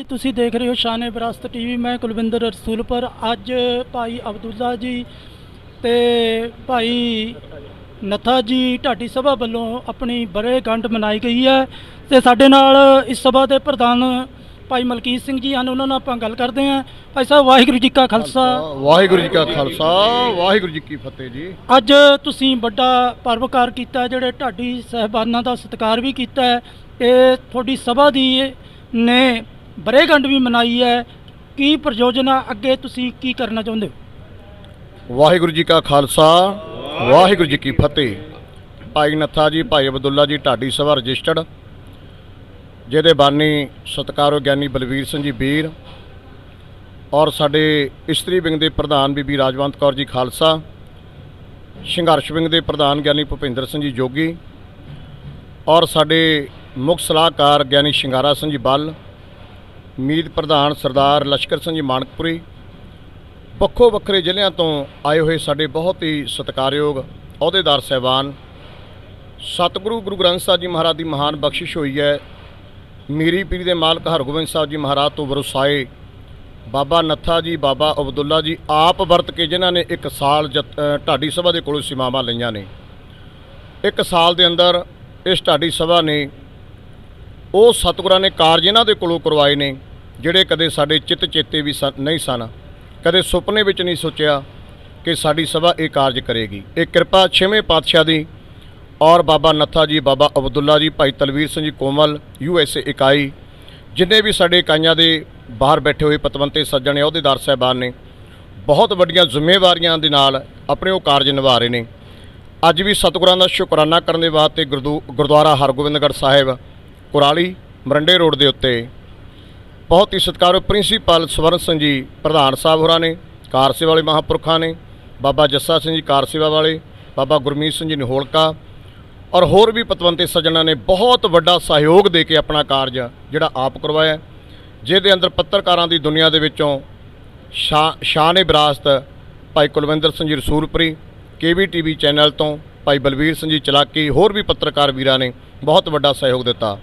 ਤੁਸੀਂ ਦੇਖ ਰਹੇ ਹੋ ਸ਼ਾਨ ਵਿਰਾਸਤ ਟੀਵੀ। ਮੈਂ ਕੁਲਵਿੰਦਰ ਰਸੂਲਪੁਰ। ਅੱਜ ਭਾਈ ਅਬਦੁੱਲਾ ਜੀ ਤੇ ਭਾਈ ਨੱਥਾ ਜੀ ਢਾਡੀ ਸਭਾ ਵੱਲੋਂ ਆਪਣੀ ਬਰੇਗੰਢ ਮਨਾਈ ਗਈ ਹੈ ਤੇ ਸਾਡੇ ਨਾਲ ਇਸ ਸਭਾ ਦੇ ਪ੍ਰਧਾਨ ਭਾਈ ਮਲਕੀਤ ਸਿੰਘ ਜੀ ਹਨ। ਉਹਨਾਂ ਨਾਲ ਆਪਾਂ ਗੱਲ ਕਰਦੇ ਹਾਂ। ਭਾਈ ਸਾਹਿਬ, ਵਾਹਿਗੁਰੂ ਜੀ ਕਾ ਖਾਲਸਾ, ਵਾਹਿਗੁਰੂ ਜੀ ਕਾ ਖਾਲਸਾ, ਵਾਹਿਗੁਰੂ ਜੀ ਕੀ ਫਤਿਹ ਜੀ। ਅੱਜ ਤੁਸੀਂ ਵੱਡਾ ਪਰਵਕਾਰ ਕੀਤਾ, ਜਿਹੜੇ ਢਾਡੀ ਸਾਹਿਬਾਨਾਂ ਦਾ ਸਤਿਕਾਰ ਵੀ ਕੀਤਾ ਹੈ ਤੇ ਤੁਹਾਡੀ ਸਭਾ ਦੀ ਨੇ ਬਰੇਗੰਢ ਵੀ ਮਨਾਈ ਹੈ। ਕੀ ਪ੍ਰਯੋਜਨਾ, ਅੱਗੇ ਤੁਸੀਂ ਕੀ ਕਰਨਾ ਚਾਹੁੰਦੇ ਹੋ? ਵਾਹਿਗੁਰੂ ਜੀ ਕਾ ਖਾਲਸਾ, ਵਾਹਿਗੁਰੂ ਜੀ ਕੀ ਫਤਿਹ। ਭਾਈ ਨੱਥਾ ਜੀ, ਭਾਈ ਅਬਦੁੱਲਾ ਜੀ ਢਾਡੀ ਸਭਾ ਰਜਿਸਟਰਡ, ਜਿਹਦੇ ਬਾਨੀ ਸਤਿਕਾਰਯੋਗ ਗਿਆਨੀ ਬਲਵੀਰ ਸਿੰਘ ਜੀ ਵੀਰ ਔਰ ਸਾਡੇ ਇਸਤਰੀ ਵਿੰਗ ਦੇ ਪ੍ਰਧਾਨ ਬੀਬੀ ਰਾਜਵੰਤ ਕੌਰ ਜੀ ਖਾਲਸਾ, ਸੰਘਰਸ਼ ਵਿੰਗ ਦੇ ਪ੍ਰਧਾਨ ਗਿਆਨੀ ਭੁਪਿੰਦਰ ਸਿੰਘ ਜੀ ਜੋਗੀ ਔਰ ਸਾਡੇ ਮੁੱਖ ਸਲਾਹਕਾਰ ਗਿਆਨੀ ਸ਼ਿੰਗਾਰਾ ਸਿੰਘ ਜੀ ਬੱਲ, ਮੀਤ ਪ੍ਰਧਾਨ ਸਰਦਾਰ ਲਸ਼ਕਰ ਸਿੰਘ ਜੀ ਮਾਨਕਪੁਰੀ, ਵੱਖੋ ਵੱਖਰੇ ਜ਼ਿਲ੍ਹਿਆਂ ਤੋਂ ਆਏ ਹੋਏ ਸਾਡੇ ਬਹੁਤ ਹੀ ਸਤਿਕਾਰਯੋਗ ਅਹੁਦੇਦਾਰ ਸਾਹਿਬਾਨ, ਸਤਿਗੁਰੂ ਗੁਰੂ ਗ੍ਰੰਥ ਸਾਹਿਬ ਜੀ ਮਹਾਰਾਜ ਦੀ ਮਹਾਨ ਬਖਸ਼ਿਸ਼ ਹੋਈ ਹੈ। ਮੀਰੀ ਪੀਰੀ ਦੇ ਮਾਲਕ ਹਰਗੋਬਿੰਦ ਸਾਹਿਬ ਜੀ ਮਹਾਰਾਜ ਤੋਂ ਵਰਸਾਏ ਬਾਬਾ ਨੱਥਾ ਜੀ, ਬਾਬਾ ਅਬਦੁੱਲਾ ਜੀ ਆਪ ਵਰਤ ਕੇ, ਜਿਨ੍ਹਾਂ ਨੇ ਇੱਕ ਸਾਲ ਢਾਡੀ ਸਭਾ ਦੇ ਕੋਲੋਂ ਸੀਮਾਵਾਂ ਲਈਆਂ ਨੇ। ਇੱਕ ਸਾਲ ਦੇ ਅੰਦਰ ਇਸ ਢਾਡੀ ਸਭਾ ਨੇ ਉਹ ਸਤਿਗੁਰਾਂ ਨੇ ਕਾਰਜ ਇਹਨਾਂ ਦੇ ਕੋਲੋਂ ਕਰਵਾਏ ਨੇ, ਜਿਹੜੇ ਕਦੇ ਸਾਡੇ ਚਿੱਤ ਚੇਤੇ ਵੀ ਨਹੀਂ ਸਨ, ਕਦੇ ਸੁਪਨੇ ਵਿੱਚ ਨਹੀਂ ਸੋਚਿਆ ਕਿ ਸਾਡੀ ਸਭਾ ਇਹ ਕਾਰਜ ਕਰੇਗੀ। ਇਹ ਕਿਰਪਾ ਛੇਵੇਂ ਪਾਤਸ਼ਾਹ ਦੀ ਔਰ ਬਾਬਾ ਨੱਥਾ ਜੀ, ਬਾਬਾ ਅਬਦੁੱਲਾ ਜੀ, ਭਾਈ ਤਲਵੀਰ ਸਿੰਘ ਜੀ ਕੋਮਲ USA ਇਕਾਈ, ਜਿੰਨੇ ਵੀ ਸਾਡੇ ਇਕਾਈਆਂ ਦੇ ਬਾਹਰ ਬੈਠੇ ਹੋਏ ਪਤਵੰਤੇ ਸੱਜਣ ਅਹੁਦੇਦਾਰ ਸਾਹਿਬਾਨ ਨੇ, ਬਹੁਤ ਵੱਡੀਆਂ ਜ਼ਿੰਮੇਵਾਰੀਆਂ ਦੇ ਨਾਲ ਆਪਣੇ ਉਹ ਕਾਰਜ ਨਿਭਾ ਰਹੇ ਨੇ। ਅੱਜ ਵੀ ਸਤਿਗੁਰਾਂ ਦਾ ਸ਼ੁਕਰਾਨਾ ਕਰਨ ਦੇ ਵਾਸਤੇ ਗੁਰਦੁਆਰਾ ਹਰਗੋਬਿੰਦਗੜ੍ਹ ਸਾਹਿਬ ਕੁਰਾਲੀ ਮਰੰਡੇ ਰੋਡ ਦੇ ਉੱਤੇ ਬਹੁਤ ਹੀ ਸਤਿਕਾਰਯੋਗ ਪ੍ਰਿੰਸੀਪਲ ਸਵਰਨ ਸਿੰਘ ਜੀ ਪ੍ਰਧਾਨ ਸਾਹਿਬ ਹੋਰਾਂ ਨੇ, ਕਾਰ ਸੇਵਾ ਵਾਲੇ ਮਹਾਂਪੁਰਖਾਂ ਨੇ, ਬਾਬਾ ਜੱਸਾ ਸਿੰਘ ਜੀ ਕਾਰ ਸੇਵਾ ਵਾਲੇ, ਬਾਬਾ ਗੁਰਮੀਤ ਸਿੰਘ ਜੀ ਨਿਹੋਲਕਾ ਔਰ ਹੋਰ ਵੀ ਪਤਵੰਤੇ ਸੱਜਣਾਂ ਨੇ ਬਹੁਤ ਵੱਡਾ ਸਹਿਯੋਗ ਦੇ ਕੇ ਆਪਣਾ ਕਾਰਜ ਜਿਹੜਾ ਆਪ ਕਰਵਾਇਆ, ਜਿਹਦੇ ਅੰਦਰ ਪੱਤਰਕਾਰਾਂ ਦੀ ਦੁਨੀਆ ਦੇ ਵਿੱਚੋਂ ਸ਼ਾਨ ਵਿਰਾਸਤ ਭਾਈ ਕੁਲਵਿੰਦਰ ਸਿੰਘ ਜੀ ਰਸੂਲਪੁਰੀ, KBTV ਚੈਨਲ ਤੋਂ ਭਾਈ ਬਲਵੀਰ ਸਿੰਘ ਜੀ ਚਲਾਕੀ, ਹੋਰ ਵੀ ਪੱਤਰਕਾਰ ਵੀਰਾਂ ਨੇ ਬਹੁਤ ਵੱਡਾ ਸਹਿਯੋਗ ਦਿੱਤਾ।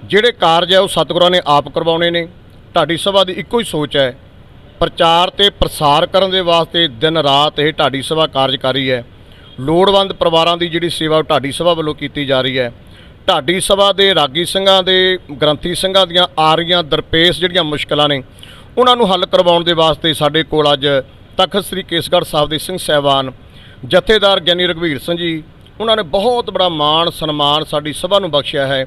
ਜਿਹੜੇ ਕਾਰਜ ਹੈ ਉਹ ਸਤਿਗੁਰਾਂ ਨੇ ਆਪ ਕਰਵਾਉਣੇ ਨੇ। ਢਾਡੀ ਸਭਾ ਦੀ ਇੱਕੋ ਹੀ ਸੋਚ ਹੈ, ਪ੍ਰਚਾਰ ਤੇ ਪ੍ਰਸਾਰ ਕਰਨ ਦੇ ਵਾਸਤੇ ਦਿਨ ਰਾਤ ਇਹ ਢਾਡੀ ਸਭਾ ਕਾਰਜਕਾਰੀ ਹੈ। ਲੋੜਵੰਦ ਪਰਿਵਾਰਾਂ ਦੀ ਜਿਹੜੀ ਸੇਵਾ ਢਾਡੀ ਸਭਾ ਵੱਲੋਂ ਕੀਤੀ ਜਾ ਰਹੀ ਹੈ। ਢਾਡੀ ਸਭਾ ਦੇ ਰਾਗੀ ਸਿੰਘਾਂ ਦੇ, ਗ੍ਰੰਥੀ ਸਿੰਘਾਂ ਦੀਆਂ ਆ ਰਹੀਆਂ ਦਰਪੇਸ਼ ਜਿਹੜੀਆਂ ਮੁਸ਼ਕਲਾਂ ਨੇ, ਉਹਨਾਂ ਨੂੰ ਹੱਲ ਕਰਵਾਉਣ ਦੇ ਵਾਸਤੇ ਸਾਡੇ ਕੋਲ ਅੱਜ ਤਖਤ ਸ੍ਰੀ ਕੇਸਗੜ੍ਹ ਸਾਹਿਬ ਦੇ ਸਿੰਘ ਸਾਹਿਬਾਨ, ਜਥੇਦਾਰ ਗਿਆਨੀ ਰਘਵੀਰ ਸਿੰਘ ਜੀ, ਉਹਨਾਂ ਨੇ ਬਹੁਤ ਬੜਾ ਮਾਣ ਸਨਮਾਨ ਸਾਡੀ ਸਭਾ ਨੂੰ ਬਖਸ਼ਿਆ ਹੈ।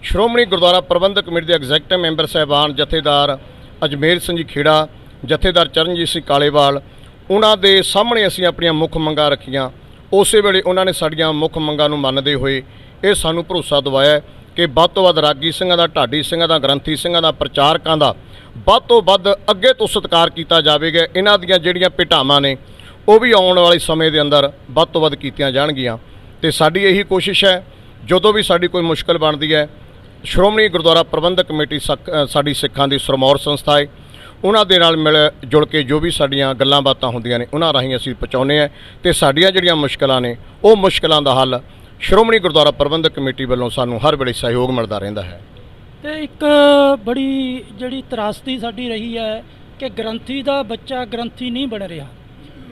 ਸ਼੍ਰੋਮਣੀ ਗੁਰਦੁਆਰਾ ਪ੍ਰਬੰਧਕ ਕਮੇਟੀ ਦੇ ਐਗਜ਼ੈਕਟਿਵ ਮੈਂਬਰ ਸਾਹਿਬਾਨ ਜਥੇਦਾਰ ਅਜਮੇਰ ਸਿੰਘ ਜੀ ਖੇੜਾ, ਜਥੇਦਾਰ ਚਰਨਜੀਤ ਸਿੰਘ ਕਾਲੇਵਾਲ, ਉਹਨਾਂ ਦੇ ਸਾਹਮਣੇ ਅਸੀਂ ਆਪਣੀਆਂ ਮੁੱਖ ਮੰਗਾਂ ਰੱਖੀਆਂ। ਉਸੇ ਵੇਲੇ ਉਹਨਾਂ ਨੇ ਸਾਡੀਆਂ ਮੁੱਖ ਮੰਗਾਂ ਨੂੰ ਮੰਨਦੇ ਹੋਏ ਇਹ ਸਾਨੂੰ ਭਰੋਸਾ ਦਿਵਾਇਆ ਕਿ ਵੱਧ ਤੋਂ ਵੱਧ ਰਾਗੀ ਸਿੰਘਾਂ ਦਾ, ਢਾਡੀ ਸਿੰਘਾਂ ਦਾ, ਗ੍ਰੰਥੀ ਸਿੰਘਾਂ ਦਾ, ਪ੍ਰਚਾਰਕਾਂ ਦਾ ਵੱਧ ਤੋਂ ਵੱਧ ਅੱਗੇ ਤੋਂ ਸਤਿਕਾਰ ਕੀਤਾ ਜਾਵੇਗਾ। ਇਹਨਾਂ ਦੀਆਂ ਜਿਹੜੀਆਂ ਭੇਟਾਵਾਂ ਨੇ ਉਹ ਵੀ ਆਉਣ ਵਾਲੇ ਸਮੇਂ ਦੇ ਅੰਦਰ ਵੱਧ ਤੋਂ ਵੱਧ ਕੀਤੀਆਂ ਜਾਣਗੀਆਂ। ਤੇ ਸਾਡੀ ਇਹੀ ਕੋਸ਼ਿਸ਼ ਹੈ, ਜਦੋਂ ਵੀ ਸਾਡੀ ਕੋਈ ਮੁਸ਼ਕਲ ਬਣਦੀ ਹੈ, ਸ਼੍ਰੋਮਣੀ ਗੁਰਦੁਆਰਾ ਪ੍ਰਬੰਧਕ ਕਮੇਟੀ ਸਾਡੀ ਸਿੱਖਾਂ ਦੀ ਸਰਮੌਰ ਸੰਸਥਾ ਹੈ, ਉਹਨਾਂ ਦੇ ਨਾਲ ਮਿਲ ਜੁਲ ਕੇ ਜੋ ਵੀ ਸਾਡੀਆਂ ਗੱਲਾਂ ਬਾਤਾਂ ਹੁੰਦੀਆਂ ਨੇ ਉਹਨਾਂ ਰਾਹੀਂ ਅਸੀਂ ਪਹੁੰਚਾਉਂਦੇ ਹਾਂ। ਤੇ ਸਾਡੀਆਂ ਜਿਹੜੀਆਂ ਮੁਸ਼ਕਲਾਂ ਨੇ ਉਹ ਮੁਸ਼ਕਲਾਂ ਦਾ ਹੱਲ ਸ਼੍ਰੋਮਣੀ ਗੁਰਦੁਆਰਾ ਪ੍ਰਬੰਧਕ ਕਮੇਟੀ ਵੱਲੋਂ ਸਾਨੂੰ ਹਰ ਵੇਲੇ ਸਹਿਯੋਗ ਮਿਲਦਾ ਰਹਿੰਦਾ ਹੈ। ਤੇ ਇੱਕ ਬੜੀ ਜਿਹੜੀ ਤਰਾਸਦੀ ਸਾਡੀ ਰਹੀ ਹੈ ਕਿ ਗ੍ਰੰਥੀ ਦਾ ਬੱਚਾ ਗ੍ਰੰਥੀ ਨਹੀਂ ਬਣ ਰਿਹਾ,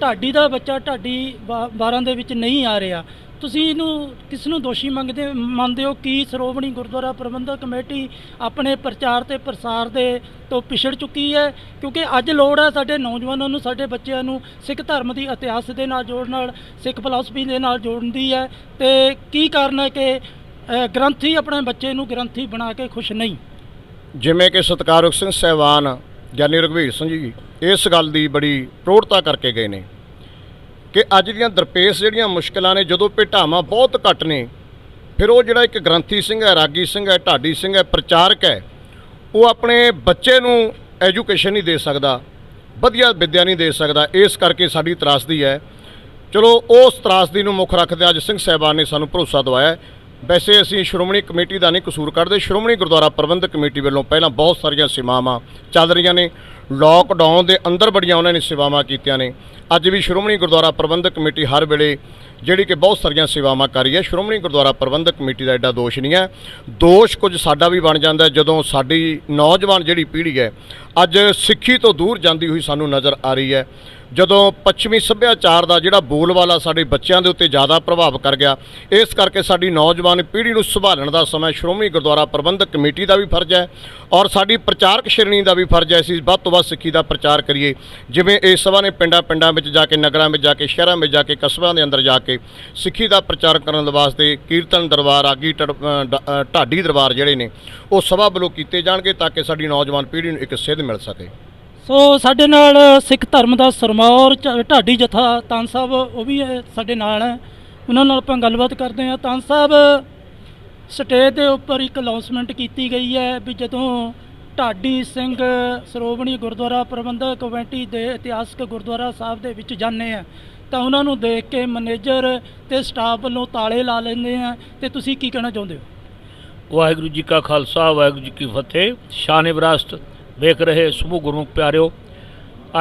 ਢਾਡੀ ਦਾ ਬੱਚਾ ਢਾਡੀ ਵਾਰਾਂ ਦੇ ਵਿੱਚ ਨਹੀਂ ਆ ਰਿਹਾ। ਤੁਸੀਂ ਇਹਨੂੰ ਕਿਸ ਨੂੰ ਦੋਸ਼ੀ ਮੰਨਦੇ ਹੋ? ਕੀ ਸ਼੍ਰੋਮਣੀ ਗੁਰਦੁਆਰਾ ਪ੍ਰਬੰਧਕ ਕਮੇਟੀ ਆਪਣੇ ਪ੍ਰਚਾਰ ਤੇ ਪ੍ਰਸਾਰ ਦੇ ਤੋਂ ਪਿਛੜ ਚੁੱਕੀ ਹੈ? ਕਿਉਂਕਿ ਅੱਜ ਲੋੜ ਹੈ ਸਾਡੇ ਨੌਜਵਾਨਾਂ ਨੂੰ, ਸਾਡੇ ਬੱਚਿਆਂ ਨੂੰ ਸਿੱਖ ਧਰਮ ਦੀ ਇਤਿਹਾਸ ਦੇ ਨਾਲ ਜੋੜਨ, ਨਾਲ ਸਿੱਖ ਫਿਲਾਸਫੀ ਦੇ ਨਾਲ ਜੋੜਨ ਦੀ ਹੈ। ਤੇ ਕੀ ਕਾਰਨ ਹੈ ਕਿ ਗ੍ਰੰਥੀ ਆਪਣੇ ਬੱਚੇ ਨੂੰ ਗ੍ਰੰਥੀ ਬਣਾ ਕੇ ਖੁਸ਼ ਨਹੀਂ? ਜਿਵੇਂ ਕਿ ਸਤਿਕਾਰਯੋਗ ਸਿੰਘ ਸਾਹਿਬਾਨ ਗਿਆਨੀ ਰਘਵੀਰ ਸਿੰਘ ਜੀ ਇਸ ਗੱਲ ਦੀ ਬੜੀ ਪ੍ਰੋੜਤਾ ਕਰਕੇ ਗਏ ਨੇ ਕਿ ਅੱਜ ਦੀਆਂ ਦਰਪੇਸ਼ ਜਿਹੜੀਆਂ ਮੁਸ਼ਕਲਾਂ ਨੇ, ਜਦੋਂ ਭੇਟਾਵਾਂ ਬਹੁਤ ਘੱਟ ਨੇ, ਫਿਰ ਉਹ ਜਿਹੜਾ ਇੱਕ ਗ੍ਰੰਥੀ ਸਿੰਘ ਹੈ, ਰਾਗੀ ਸਿੰਘ ਹੈ, ਢਾਡੀ ਸਿੰਘ ਹੈ, ਪ੍ਰਚਾਰਕ ਹੈ, ਉਹ ਆਪਣੇ ਬੱਚੇ ਨੂੰ ਐਜੂਕੇਸ਼ਨ ਨਹੀਂ ਦੇ ਸਕਦਾ, ਵਧੀਆ ਵਿੱਦਿਆ ਨਹੀਂ ਦੇ ਸਕਦਾ। ਇਸ ਕਰਕੇ ਸਾਡੀ ਤਰਾਸਦੀ ਹੈ। ਚਲੋ ਉਸ ਤਰਾਸਦੀ ਨੂੰ ਮੁੱਖ ਰੱਖਦੇ ਅੱਜ ਸਿੰਘ ਸਾਹਿਬਾਨ ਨੇ ਸਾਨੂੰ ਭਰੋਸਾ ਦਿਵਾਇਆ। ਵੈਸੇ ਅਸੀਂ ਸ਼੍ਰੋਮਣੀ ਕਮੇਟੀ ਦਾ ਨਹੀਂ ਕਸੂਰ ਕੱਢਦੇ, ਸ਼੍ਰੋਮਣੀ ਗੁਰਦੁਆਰਾ ਪ੍ਰਬੰਧਕ ਕਮੇਟੀ ਵੱਲੋਂ ਪਹਿਲਾਂ ਬਹੁਤ ਸਾਰੀਆਂ ਸੇਵਾਵਾਂ ਚੱਲ ਰਹੀਆਂ ਨੇ। ਲਾਕਡਾਊਨ ਦੇ ਅੰਦਰ ਬੜੀਆਂ ਉਹਨਾਂ ਨੇ ਸੇਵਾਵਾਂ ਕੀਤੀਆਂ ਨੇ। ਅੱਜ ਵੀ ਸ਼੍ਰੋਮਣੀ ਗੁਰਦੁਆਰਾ ਪ੍ਰਬੰਧਕ ਕਮੇਟੀ ਹਰ ਵੇਲੇ ਜਿਹੜੀ ਕਿ ਬਹੁਤ ਸਾਰੀਆਂ ਸੇਵਾਵਾਂ ਕਰ ਰਹੀ ਹੈ। ਸ਼੍ਰੋਮਣੀ ਗੁਰਦੁਆਰਾ ਪ੍ਰਬੰਧਕ ਕਮੇਟੀ ਦਾ ਐਡਾ ਦੋਸ਼ ਨਹੀਂ ਹੈ। ਦੋਸ਼ ਕੁਝ ਸਾਡਾ ਵੀ ਬਣ ਜਾਂਦਾ ਜਦੋਂ ਸਾਡੀ ਨੌਜਵਾਨ ਜਿਹੜੀ ਪੀੜ੍ਹੀ ਹੈ ਅੱਜ ਸਿੱਖੀ ਤੋਂ ਦੂਰ ਜਾਂਦੀ ਹੋਈ ਸਾਨੂੰ ਨਜ਼ਰ ਆ ਰਹੀ ਹੈ। ਜਦੋਂ ਪੱਛਮੀ ਸੱਭਿਆਚਾਰ ਦਾ ਜਿਹੜਾ ਬੋਲਬਾਲਾ ਸਾਡੇ ਬੱਚਿਆਂ ਦੇ ਉੱਤੇ ਜ਼ਿਆਦਾ ਪ੍ਰਭਾਵ ਕਰ ਗਿਆ, ਇਸ ਕਰਕੇ ਸਾਡੀ ਨੌਜਵਾਨ ਪੀੜ੍ਹੀ ਨੂੰ ਸੰਭਾਲਣ ਦਾ ਸਮਾਂ ਸ਼੍ਰੋਮਣੀ ਗੁਰਦੁਆਰਾ ਪ੍ਰਬੰਧਕ ਕਮੇਟੀ ਦਾ ਵੀ ਫਰਜ਼ ਹੈ ਔਰ ਸਾਡੀ ਪ੍ਰਚਾਰਕ ਸ਼੍ਰੇਣੀ ਦਾ ਵੀ ਫਰਜ਼ ਹੈ। ਅਸੀਂ ਵੱਧ ਤੋਂ ਵੱਧ ਸਿੱਖੀ ਦਾ ਪ੍ਰਚਾਰ ਕਰੀਏ। ਜਿਵੇਂ ਇਸ ਸਭਾ ਨੇ ਪਿੰਡਾਂ ਵਿੱਚ ਜਾ ਕੇ, ਨਗਰਾਂ ਵਿੱਚ ਜਾ ਕੇ, ਸ਼ਹਿਰਾਂ ਵਿੱਚ ਜਾ ਕੇ, ਕਸਬਿਆਂ ਦੇ ਅੰਦਰ ਜਾ ਕੇ ਸਿੱਖੀ ਦਾ ਪ੍ਰਚਾਰ ਕਰਨ ਦੇ ਵਾਸਤੇ ਕੀਰਤਨ ਦਰਬਾਰ, ਆਗੀ ਢਾਡੀ ਦਰਬਾਰ ਜਿਹੜੇ ਨੇ ਉਹ ਸਭਾ ਵੱਲੋਂ ਕੀਤੇ ਜਾਣਗੇ ਤਾਂ ਕਿ ਸਾਡੀ ਨੌਜਵਾਨ ਪੀੜ੍ਹੀ ਨੂੰ ਇੱਕ ਸਿੱਧ ਮਿਲ ਸਕੇ। ਸੋ ਸਾਡੇ ਨਾਲ ਸਿੱਖ ਧਰਮ ਦਾ ਸਰਮੌਰ ਢਾਡੀ ਜਥਾ ਤਾਨ ਸਾਹਿਬ ਉਹ ਵੀ ਸਾਡੇ ਨਾਲ ਹੈ, ਉਹਨਾਂ ਨਾਲ ਆਪਾਂ ਗੱਲਬਾਤ ਕਰਦੇ ਹਾਂ। ਤਾਨ ਸਾਹਿਬ, ਸਟੇਜ ਦੇ ਉੱਪਰ ਇੱਕ ਅਨਾਉਂਸਮੈਂਟ ਕੀਤੀ ਗਈ ਹੈ ਵੀ ਜਦੋਂ ਢਾਡੀ ਸਿੰਘ ਸ਼੍ਰੋਮਣੀ ਗੁਰਦੁਆਰਾ ਪ੍ਰਬੰਧਕ ਕਮੇਟੀ ਦੇ ਇਤਿਹਾਸਕ ਗੁਰਦੁਆਰਾ ਸਾਹਿਬ ਦੇ ਵਿੱਚ ਜਾਂਦੇ ਆ ਤਾਂ ਉਹਨਾਂ ਨੂੰ ਦੇਖ ਕੇ ਮੈਨੇਜਰ ਤੇ ਸਟਾਫ ਵੱਲੋਂ ਤਾਲੇ ਲਾ ਲੈਂਦੇ ਆ, ਤੇ ਤੁਸੀਂ ਕੀ ਕਹਿਣਾ ਚਾਹੁੰਦੇ ਹੋ? ਵਾਹਿਗੁਰੂ ਜੀ ਕਾ ਖਾਲਸਾ, ਵਾਹਿਗੁਰੂ ਜੀ ਕੀ ਫਤਿਹ। ਸ਼ਾਨ ਵਿਰਾਸਤ ਵੇਖ ਰਹੇ ਸਮੂਹ ਗੁਰਮੁਖ ਪਿਆਰਿਓ,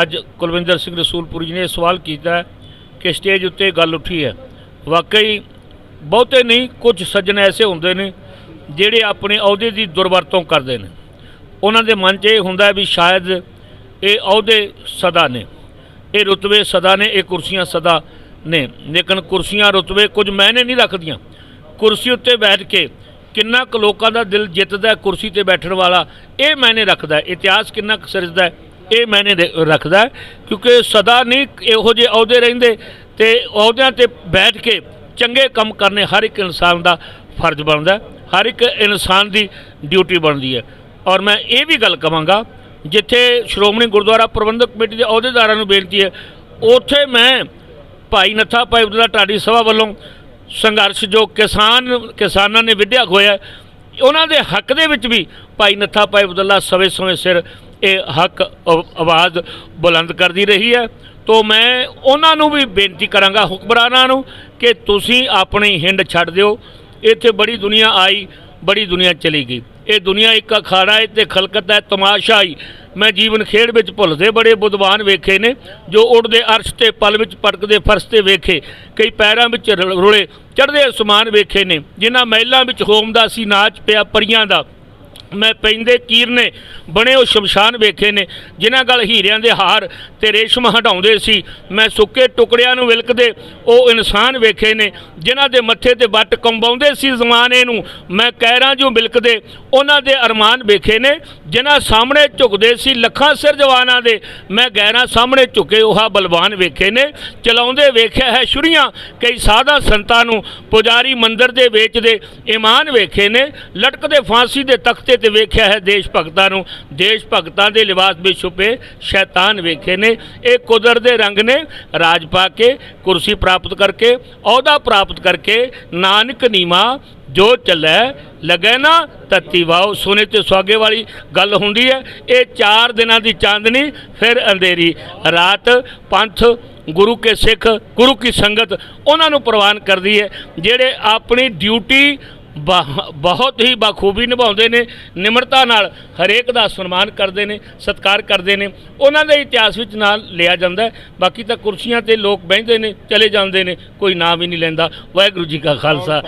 ਅੱਜ ਕੁਲਵਿੰਦਰ ਸਿੰਘ ਰਸੂਲਪੁਰੀ ਜੀ ਨੇ ਸਵਾਲ ਕੀਤਾ ਕਿ ਸਟੇਜ ਉੱਤੇ ਗੱਲ ਉੱਠੀ ਹੈ। ਵਾਕਈ ਬਹੁਤੇ ਨਹੀਂ, ਕੁਝ ਸੱਜਣ ਐਸੇ ਹੁੰਦੇ ਨੇ ਜਿਹੜੇ ਆਪਣੇ ਅਹੁਦੇ ਦੀ ਦੁਰਵਰਤੋਂ ਕਰਦੇ ਨੇ। ਉਹਨਾਂ ਦੇ ਮਨ 'ਚ ਇਹ ਹੁੰਦਾ ਵੀ ਸ਼ਾਇਦ ਇਹ ਅਹੁਦੇ ਸਦਾ ਨੇ, ਇਹ ਰੁਤਬੇ ਸਦਾ ਨੇ, ਇਹ ਕੁਰਸੀਆਂ ਸਦਾ ਨੇ। ਲੇਕਿਨ ਕੁਰਸੀਆਂ ਰੁਤਬੇ ਕੁਝ ਮਾਇਨੇ ਨਹੀਂ ਰੱਖਦੀਆਂ। ਕੁਰਸੀ ਉੱਤੇ ਬੈਠ ਕੇ ਕਿੰਨਾ ਕੁ ਲੋਕਾਂ ਦਾ ਦਿਲ ਜਿੱਤਦਾ ਕੁਰਸੀ ਤੇ ਬੈਠਣ ਵਾਲਾ, ਇਹ ਮਾਇਨੇ ਰੱਖਦਾ। ਇਤਿਹਾਸ ਕਿੰਨਾ ਕੁ ਸਿਰਜਦਾ, ਇਹ ਮਾਇਨੇ ਰੱਖਦਾ। ਕਿਉਂਕਿ ਸਦਾ ਨਹੀਂ ਇਹੋ ਜਿਹੇ ਅਹੁਦੇ ਰਹਿੰਦੇ, ਤੇ ਅਹੁਦਿਆਂ ਤੇ ਬੈਠ ਕੇ ਚੰਗੇ ਕੰਮ ਕਰਨੇ ਹਰ ਇੱਕ ਇਨਸਾਨ ਦਾ ਫਰਜ਼ ਬਣਦਾ, ਹਰ ਇੱਕ ਇਨਸਾਨ ਦੀ ਡਿਊਟੀ ਬਣਦੀ ਹੈ। ਔਰ ਮੈਂ ਇਹ ਵੀ ਗੱਲ ਕਹਾਂਗਾ, ਜਿੱਥੇ ਸ਼੍ਰੋਮਣੀ ਗੁਰਦੁਆਰਾ ਪ੍ਰਬੰਧਕ ਕਮੇਟੀ ਦੇ ਅਹੁਦੇਦਾਰਾਂ ਨੂੰ ਬੇਨਤੀ ਹੈ, ਉੱਥੇ ਮੈਂ ਭਾਈ ਨੱਥਾ ਭਾਈ ਅਬਦੁੱਲਾ ਢਾਡੀ ਸਭਾ ਵੱਲੋਂ ਸੰਘਰਸ਼ ਜੋ ਕਿਸਾਨਾਂ ਨੇ ਵਿੱਢਿਆ ਹੋਇਆ, ਉਹਨਾਂ ਦੇ ਹੱਕ ਦੇ ਵਿੱਚ ਵੀ ਭਾਈ ਨੱਥਾ ਭਾਈ ਅਬਦੁੱਲਾ ਸਮੇਂ ਸਿਰ ਇਹ ਹੱਕ ਆਵਾਜ਼ ਬੁਲੰਦ ਕਰਦੀ ਰਹੀ ਹੈ। ਤੋਂ ਮੈਂ ਉਹਨਾਂ ਨੂੰ ਵੀ ਬੇਨਤੀ ਕਰਾਂਗਾ, ਹੁਕਮਰਾਨਾਂ ਨੂੰ, ਕਿ ਤੁਸੀਂ ਆਪਣੀ ਹਿੰਡ ਛੱਡ ਦਿਓ। ਇੱਥੇ ਬੜੀ ਦੁਨੀਆ ਆਈ, ਬੜੀ ਦੁਨੀਆ ਚਲੀ ਗਈ। ਇਹ ਦੁਨੀਆ ਇੱਕ ਅਖਾੜਾ ਹੈ ਤੇ ਖਲਕਤ ਹੈ ਤਮਾਸ਼ਾਈ। ਮੈਂ ਜੀਵਨ ਖੇਡ ਵਿੱਚ ਭੁੱਲਦੇ ਬੜੇ ਬੁੱਧਵਾਨ ਵੇਖੇ ਨੇ, ਜੋ ਉੱਡਦੇ ਅਰਸ਼ ਤੇ ਪਲ ਵਿੱਚ ਪਟਕਦੇ ਫਰਸ਼ ਤੇ ਵੇਖੇ। ਕਈ ਪੈਰਾਂ ਵਿੱਚ ਰੁਲੇ ਚੜ੍ਹਦੇ ਅਸਮਾਨ ਵੇਖੇ ਨੇ, ਜਿਨ੍ਹਾਂ ਮਹਿਲਾਂ ਵਿੱਚ ਹੋਮਦਾ ਸੀ ਨਾਚ ਪਿਆ ਪਰੀਆਂ ਦਾ। ਮੈਂ ਪੈਂਦੇ ਕੀਰਨੇ ਬਣੇ ਉਹ ਸ਼ਮਸ਼ਾਨ ਵੇਖੇ ਨੇ, ਜਿਨ੍ਹਾਂ ਗਲ ਹੀਰਿਆਂ ਦੇ ਹਾਰ ਤੇ ਰੇਸ਼ਮ ਹਟਾਉਂਦੇ ਸੀ। ਮੈਂ ਸੁੱਕੇ ਟੁਕੜਿਆਂ ਨੂੰ ਵਿਲਕਦੇ ਉਹ ਇਨਸਾਨ ਵੇਖੇ ਨੇ, ਜਿਨ੍ਹਾਂ ਦੇ ਮੱਥੇ ਤੇ ਵੱਟ ਕੰਬਾਉਂਦੇ ਸੀ ਜ਼ਮਾਨੇ ਨੂੰ। ਮੈਂ ਕਹਿਰਾਂ ਜੋ ਬਿਲਕਦੇ ਉਹਨਾਂ ਦੇ ਅਰਮਾਨ ਵੇਖੇ ਨੇ, ਜਿਨ੍ਹਾਂ ਸਾਹਮਣੇ ਝੁਕਦੇ ਸੀ ਲੱਖਾਂ ਸਿਰ ਜਵਾਨਾਂ ਦੇ। ਮੈਂ ਗੈਰਾਂ ਸਾਹਮਣੇ ਝੁਕੇ ਉਹ ਬਲਵਾਨ ਵੇਖੇ ਨੇ, ਚਲਾਉਂਦੇ ਵੇਖਿਆ ਹੈ ਛੁਰੀਆਂ ਕਈ ਸਾਧਾਂ ਸੰਤਾਂ ਨੂੰ। ਪੁਜਾਰੀ ਮੰਦਰ ਦੇ ਵੇਚਦੇ ਈਮਾਨ ਵੇਖੇ ਨੇ, ਲਟਕਦੇ ਫਾਂਸੀ ਦੇ ਤਖਤੇ ਤੇ ਵੇਖਿਆ ਹੈ ਦੇਸ਼ ਭਗਤਾਂ ਨੂੰ। ਦੇਸ਼ ਭਗਤਾਂ ਦੇ ਲਿਬਾਸ ਵਿੱਚ ਛੁਪੇ ਸ਼ੈਤਾਨ ਵੇਖੇ ਨੇ। ਇਹ ਕੁਦਰਤ ਦੇ ਰੰਗ ਨੇ, ਰਾਜ ਪਾ ਕੇ ਕੁਰਸੀ ਪ੍ਰਾਪਤ ਕਰਕੇ, ਅਹੁਦਾ ਪ੍ਰਾਪਤ ਕਰਕੇ, ਨਾਨਕ ਨੀਮਾ ਜੋ ਚੱਲੈ ਲੱਗੈ ਨਾ ਤੱਤੀ ਵਾਓ। ਸੋਨੇ ਤੇ ਸੁਹਾਗੇ ਵਾਲੀ ਗੱਲ ਹੁੰਦੀ ਹੈ। ਇਹ 4 ਦਿਨਾਂ ਦੀ ਚਾਂਦਨੀ ਫਿਰ ਅੰਧੇਰੀ ਰਾਤ। ਪੰਥ ਗੁਰੂ ਕੇ ਸਿੱਖ, ਗੁਰੂ ਕੀ ਸੰਗਤ ਉਹਨਾਂ ਨੂੰ ਪ੍ਰਵਾਨ ਕਰਦੀ ਹੈ ਜਿਹੜੇ ਆਪਣੀ ਡਿਊਟੀ ਬਹੁਤ ਹੀ ਬਾਖੂਬੀ ਨਿਭਾਉਂਦੇ ਨੇ, ਨਿਮਰਤਾ ਨਾਲ ਹਰੇਕ ਦਾ ਸਨਮਾਨ ਕਰਦੇ ਨੇ, ਸਤਿਕਾਰ ਕਰਦੇ ਨੇ। ਉਹਨਾਂ ਦੇ ਇਤਿਹਾਸ ਵਿੱਚ ਨਾਂ ਲਿਆ ਜਾਂਦਾ। ਬਾਕੀ ਤਾਂ ਕੁਰਸੀਆਂ ਤੇ ਲੋਕ ਬਹਿੰਦੇ ਨੇ, ਚਲੇ ਜਾਂਦੇ ਨੇ, ਕੋਈ ਨਾਂ ਵੀ ਨਹੀਂ ਲੈਂਦਾ। ਵਾਹਿਗੁਰੂ ਜੀ ਕਾ ਖਾਲਸਾ,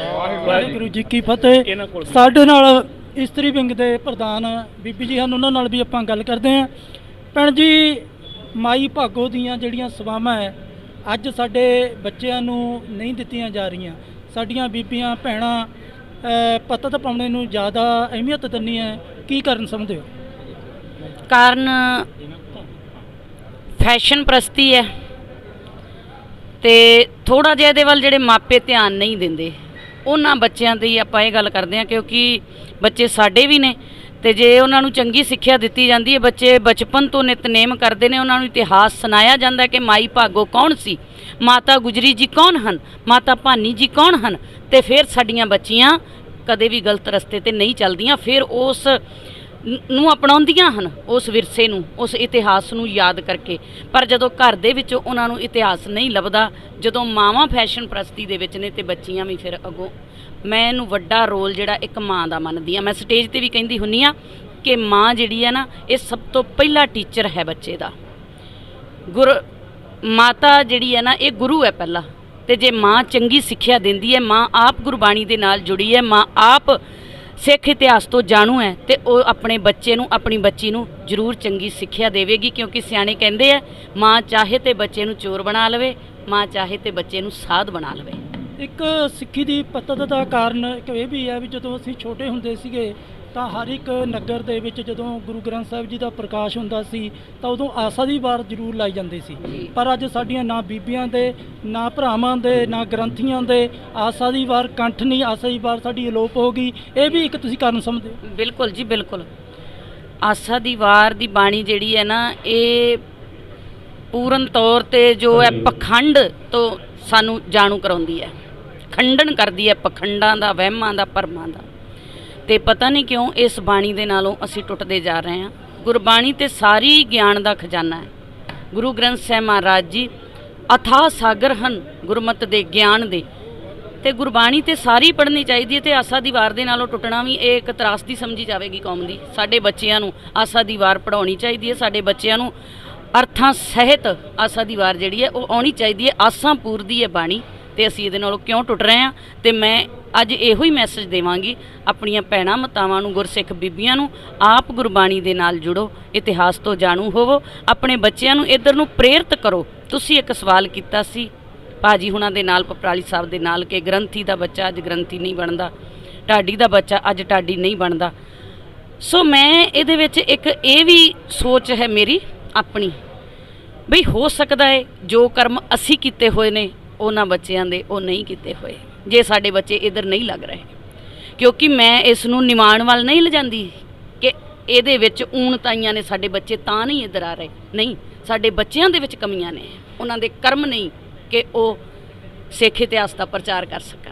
ਵਾਹਿਗੁਰੂ ਜੀ ਕੀ ਫਤਿਹ। ਸਾਡੇ ਨਾਲ ਇਸਤਰੀ ਵਿੰਗ ਦੇ ਪ੍ਰਧਾਨ ਬੀਬੀ ਜੀ ਹਨ, ਉਹਨਾਂ ਨਾਲ ਵੀ ਆਪਾਂ ਗੱਲ ਕਰਦੇ ਹਾਂ। ਭੈਣ ਜੀ, ਮਾਈ ਭਾਗੋ ਦੀਆਂ ਜਿਹੜੀਆਂ ਸੇਵਾਵਾਂ ਹੈ ਅੱਜ ਸਾਡੇ ਬੱਚਿਆਂ ਨੂੰ ਨਹੀਂ ਦਿੱਤੀਆਂ ਜਾ ਰਹੀਆਂ। ਸਾਡੀਆਂ ਬੀਬੀਆਂ ਭੈਣਾਂ ਪਤਤ ਪਾਉਣੇ ਨੂੰ ਜ਼ਿਆਦਾ ਅਹਿਮੀਅਤ ਦਿੰਦੀ ਹੈ, ਕੀ ਕਾਰਨ ਸਮਝਦੇ ਹੋ? ਕਾਰਨ ਫੈਸ਼ਨ ਪ੍ਰਸਤੀ ਹੈ, ਤੇ ਥੋੜ੍ਹਾ ਜਿਹਾ ਇਹਦੇ ਵੱਲ ਜਿਹੜੇ ਮਾਪੇ ਧਿਆਨ ਨਹੀਂ ਦਿੰਦੇ ਉਹਨਾਂ ਬੱਚਿਆਂ ਦੀ ਆਪਾਂ ਇਹ ਗੱਲ ਕਰਦੇ ਹਾਂ, ਕਿਉਂਕਿ ਬੱਚੇ ਸਾਡੇ ਵੀ ਨੇ। ਤੇ ਜੇ ਉਹਨਾਂ ਨੂੰ ਚੰਗੀ ਸਿੱਖਿਆ ਦਿੱਤੀ ਜਾਂਦੀ ਹੈ, ਬੱਚੇ ਬਚਪਨ ਤੋਂ ਨਿਤਨੇਮ ਕਰਦੇ ਨੇ, ਉਹਨਾਂ ਨੂੰ ਇਤਿਹਾਸ ਸੁਣਾਇਆ ਜਾਂਦਾ ਕਿ ਮਾਈ ਭਾਗੋ ਕੌਣ ਸੀ, ਮਾਤਾ ਗੁਜਰੀ ਜੀ ਕੌਣ ਹਨ, ਮਾਤਾ ਭਾਨੀ ਜੀ ਕੌਣ ਹਨ, ਤੇ ਫਿਰ ਸਾਡੀਆਂ ਬੱਚੀਆਂ ਕਦੇ ਵੀ ਗਲਤ ਰਸਤੇ ਤੇ ਨਹੀਂ ਚੱਲਦੀਆਂ, ਫਿਰ ਉਸ ਨੂੰ ਅਪਣਾਉਂਦੀਆਂ ਹਨ, ਉਸ ਵਿਰਸੇ ਨੂੰ, ਉਸ ਇਤਿਹਾਸ ਨੂੰ ਯਾਦ ਕਰਕੇ। ਪਰ ਜਦੋਂ ਘਰ ਦੇ ਵਿੱਚ ਉਹਨਾਂ ਨੂੰ ਇਤਿਹਾਸ ਨਹੀਂ ਲੱਭਦਾ, ਜਦੋਂ ਮਾਵਾਂ ਫੈਸ਼ਨ ਪ੍ਰਸਤੀ ਦੇ ਵਿੱਚ ਨੇ, ਤੇ ਬੱਚੀਆਂ ਵੀ ਫਿਰ ਅੱਗੋਂ। ਮੈਂ ਇਹਨੂੰ ਵੱਡਾ ਰੋਲ ਜਿਹੜਾ ਇੱਕ ਮਾਂ ਦਾ ਮੰਨਦੀ ਹਾਂ। ਮੈਂ ਸਟੇਜ ਤੇ ਵੀ ਕਹਿੰਦੀ ਹੁੰਦੀ ਹਾਂ ਕਿ ਮਾਂ ਜਿਹੜੀ ਹੈ ਨਾ, ਇਹ ਸਭ ਤੋਂ ਪਹਿਲਾ ਟੀਚਰ ਹੈ ਬੱਚੇ ਦਾ। ਮਾਤਾ ਜਿਹੜੀ ਹੈ ਨਾ, ਇਹ ਗੁਰੂ ਹੈ ਪਹਿਲਾਂ। ਤੇ ਜੇ ਮਾਂ ਚੰਗੀ ਸਿੱਖਿਆ ਦਿੰਦੀ ਹੈ, ਮਾਂ ਆਪ ਗੁਰਬਾਣੀ ਦੇ ਨਾਲ ਜੁੜੀ ਹੈ, ਮਾਂ ਆਪ ਸਿੱਖ ਇਤਿਹਾਸ ਤੋਂ ਜਾਣੂ ਹੈ, ਤੇ ਉਹ ਆਪਣੇ ਬੱਚੇ ਨੂੰ, ਆਪਣੀ ਬੱਚੀ ਨੂੰ ਜ਼ਰੂਰ ਚੰਗੀ ਸਿੱਖਿਆ ਦੇਵੇਗੀ। ਕਿਉਂਕਿ ਸਿਆਣੇ ਕਹਿੰਦੇ ਆ, ਮਾਂ ਚਾਹੇ ਤੇ ਬੱਚੇ ਨੂੰ ਚੋਰ ਬਣਾ ਲਵੇ, ਮਾਂ ਚਾਹੇ ਤੇ ਬੱਚੇ ਨੂੰ ਸਾਧ ਬਣਾ ਲਵੇ। ਇੱਕ ਸਿੱਖੀ ਦੀ ਪੱਤਤ ਦਾ ਕਾਰਨ ਇੱਕ ਇਹ ਵੀ ਹੈ ਵੀ ਜਦੋਂ ਅਸੀਂ ਛੋਟੇ ਹੁੰਦੇ ਸੀਗੇ ਤਾਂ ਹਰ ਇੱਕ ਨਗਰ ਦੇ ਵਿੱਚ ਜਦੋਂ ਗੁਰੂ ਗ੍ਰੰਥ ਸਾਹਿਬ ਜੀ ਦਾ ਪ੍ਰਕਾਸ਼ ਹੁੰਦਾ ਸੀ ਤਾਂ ਉਦੋਂ ਆਸਾ ਦੀ ਵਾਰ ਜ਼ਰੂਰ ਲਾਈ ਜਾਂਦੀ ਸੀ। ਪਰ ਅੱਜ ਸਾਡੀਆਂ ਨਾ ਬੀਬੀਆਂ ਦੇ, ਨਾ ਭਰਾਵਾਂ ਦੇ, ਨਾ ਗ੍ਰੰਥੀਆਂ ਦੇ ਆਸਾ ਦੀ ਵਾਰ ਕੰਠ ਨਹੀਂ, ਆਸਾ ਦੀ ਵਾਰ ਸਾਡੀ ਅਲੋਪ ਹੋ ਗਈ। ਇਹ ਵੀ ਇੱਕ ਤੁਸੀਂ ਕਾਰਨ ਸਮਝਦੇ ਹੋ? ਬਿਲਕੁਲ ਜੀ, ਬਿਲਕੁਲ। ਆਸਾ ਦੀ ਵਾਰ ਦੀ ਬਾਣੀ ਜਿਹੜੀ ਹੈ ਨਾ, ਇਹ ਪੂਰਨ ਤੌਰ ਤੇ ਜੋ ਹੈ ਪਖੰਡ ਤੋਂ ਸਾਨੂੰ ਜਾਣੂ ਕਰਾਉਂਦੀ ਹੈ, ਖੰਡਨ ਕਰਦੀ ਹੈ ਪਖੰਡਾਂ ਦਾ, ਵਹਿਮਾਂ ਦਾ, ਭਰਮਾਂ ਦਾ। ਤੇ ਪਤਾ ਨਹੀਂ ਕਿਉਂ ਇਸ ਬਾਣੀ ਦੇ ਨਾਲੋਂ ਅਸੀਂ ਟੁੱਟਦੇ ਜਾ ਰਹੇ ਹਾਂ। ਗੁਰਬਾਣੀ ਤੇ ਸਾਰੀ ਗਿਆਨ ਦਾ ਖਜ਼ਾਨਾ ਹੈ। ਗੁਰੂ ਗ੍ਰੰਥ ਸਾਹਿਬ ਮਹਾਰਾਜ ਜੀ ਅਥਾਹ ਸਾਗਰ ਹਨ ਗੁਰਮਤਿ ਦੇ, ਗਿਆਨ ਦੇ, ਤੇ ਗੁਰਬਾਣੀ ਤੇ ਸਾਰੀ ਪੜ੍ਹਨੀ ਚਾਹੀਦੀ ਹੈ। ਤੇ ਆਸਾ ਦੀ ਵਾਰ ਦੇ ਨਾਲੋਂ ਟੁੱਟਣਾ ਵੀ ਇਹ ਇੱਕ ਤਰਾਸਦੀ ਸਮਝੀ ਜਾਵੇਗੀ ਕੌਮ ਦੀ। ਸਾਡੇ ਬੱਚਿਆਂ ਨੂੰ ਆਸਾ ਦੀ ਵਾਰ ਪੜ੍ਹਾਉਣੀ ਚਾਹੀਦੀ ਹੈ, ਸਾਡੇ ਬੱਚਿਆਂ ਨੂੰ ਅਰਥਾਂ ਸਹਿਤ ਆਸਾ ਦੀ ਵਾਰ ਜਿਹੜੀ ਹੈ ਉਹ ਆਉਣੀ ਚਾਹੀਦੀ ਹੈ। ਆਸਾਂ ਪੂਰਦੀ ਹੈ ਬਾਣੀ, ਤੇ ਅਸੀਂ ਇਹਦੇ ਨਾਲੋਂ ਕਿਉਂ ਟੁੱਟ ਰਹੇ ਹਾਂ। ਤੇ ਮੈਂ ਅੱਜ ਇਹੋ ਹੀ ਮੈਸੇਜ ਦੇਵਾਂਗੀ ਆਪਣੀਆਂ ਭੈਣਾਂ ਮਾਤਾਵਾਂ ਨੂੰ, ਗੁਰਸਿੱਖ ਬੀਬੀਆਂ ਨੂੰ, ਆਪ ਗੁਰਬਾਣੀ ਦੇ ਨਾਲ ਜੁੜੋ, ਇਤਿਹਾਸ ਤੋਂ ਜਾਣੂ ਹੋਵੋ, ਆਪਣੇ ਬੱਚਿਆਂ ਨੂੰ ਇੱਧਰ ਨੂੰ ਪ੍ਰੇਰਿਤ ਕਰੋ। ਤੁਸੀਂ ਇੱਕ ਸਵਾਲ ਕੀਤਾ ਸੀ ਭਾਜੀ ਹੁਣਾਂ ਦੇ ਨਾਲ, ਪਪਰਾਲੀ ਸਾਹਿਬ ਦੇ ਨਾਲ, ਕਿ ਗ੍ਰੰਥੀ ਦਾ ਬੱਚਾ ਅੱਜ ਗ੍ਰੰਥੀ ਨਹੀਂ ਬਣਦਾ, ਢਾਡੀ ਦਾ ਬੱਚਾ ਅੱਜ ਢਾਡੀ ਨਹੀਂ ਬਣਦਾ। ਸੋ ਮੈਂ ਇਹਦੇ ਵਿੱਚ ਇੱਕ ਇਹ ਵੀ ਸੋਚ ਹੈ ਮੇਰੀ ਆਪਣੀ, ਬਈ ਹੋ ਸਕਦਾ ਹੈ ਜੋ ਕਰਮ ਅਸੀਂ ਕੀਤੇ ਹੋਏ ਨੇ ਉਹਨਾਂ ਬੱਚਿਆਂ ਦੇ ਉਹ ਨਹੀਂ ਕੀਤੇ ਹੋਏ, ਜੇ ਸਾਡੇ ਬੱਚੇ ਇੱਧਰ ਨਹੀਂ ਲੱਗ ਰਹੇ। ਕਿਉਂਕਿ ਮੈਂ ਇਸ ਨੂੰ ਨਿਮਾਣ ਵੱਲ ਨਹੀਂ ਲਿਜਾਂਦੀ ਕਿ ਇਹਦੇ ਵਿੱਚ ਊਣਤਾਈਆਂ ਨੇ, ਸਾਡੇ ਬੱਚੇ ਤਾਂ ਨਹੀਂ ਇੱਧਰ ਆ ਰਹੇ। ਨਹੀਂ, ਸਾਡੇ ਬੱਚਿਆਂ ਦੇ ਵਿੱਚ ਕਮੀਆਂ ਨੇ, ਉਹਨਾਂ ਦੇ ਕਰਮ ਨਹੀਂ ਕਿ ਉਹ ਸਿੱਖ ਇਤਿਹਾਸ ਦਾ ਪ੍ਰਚਾਰ ਕਰ ਸਕਣ।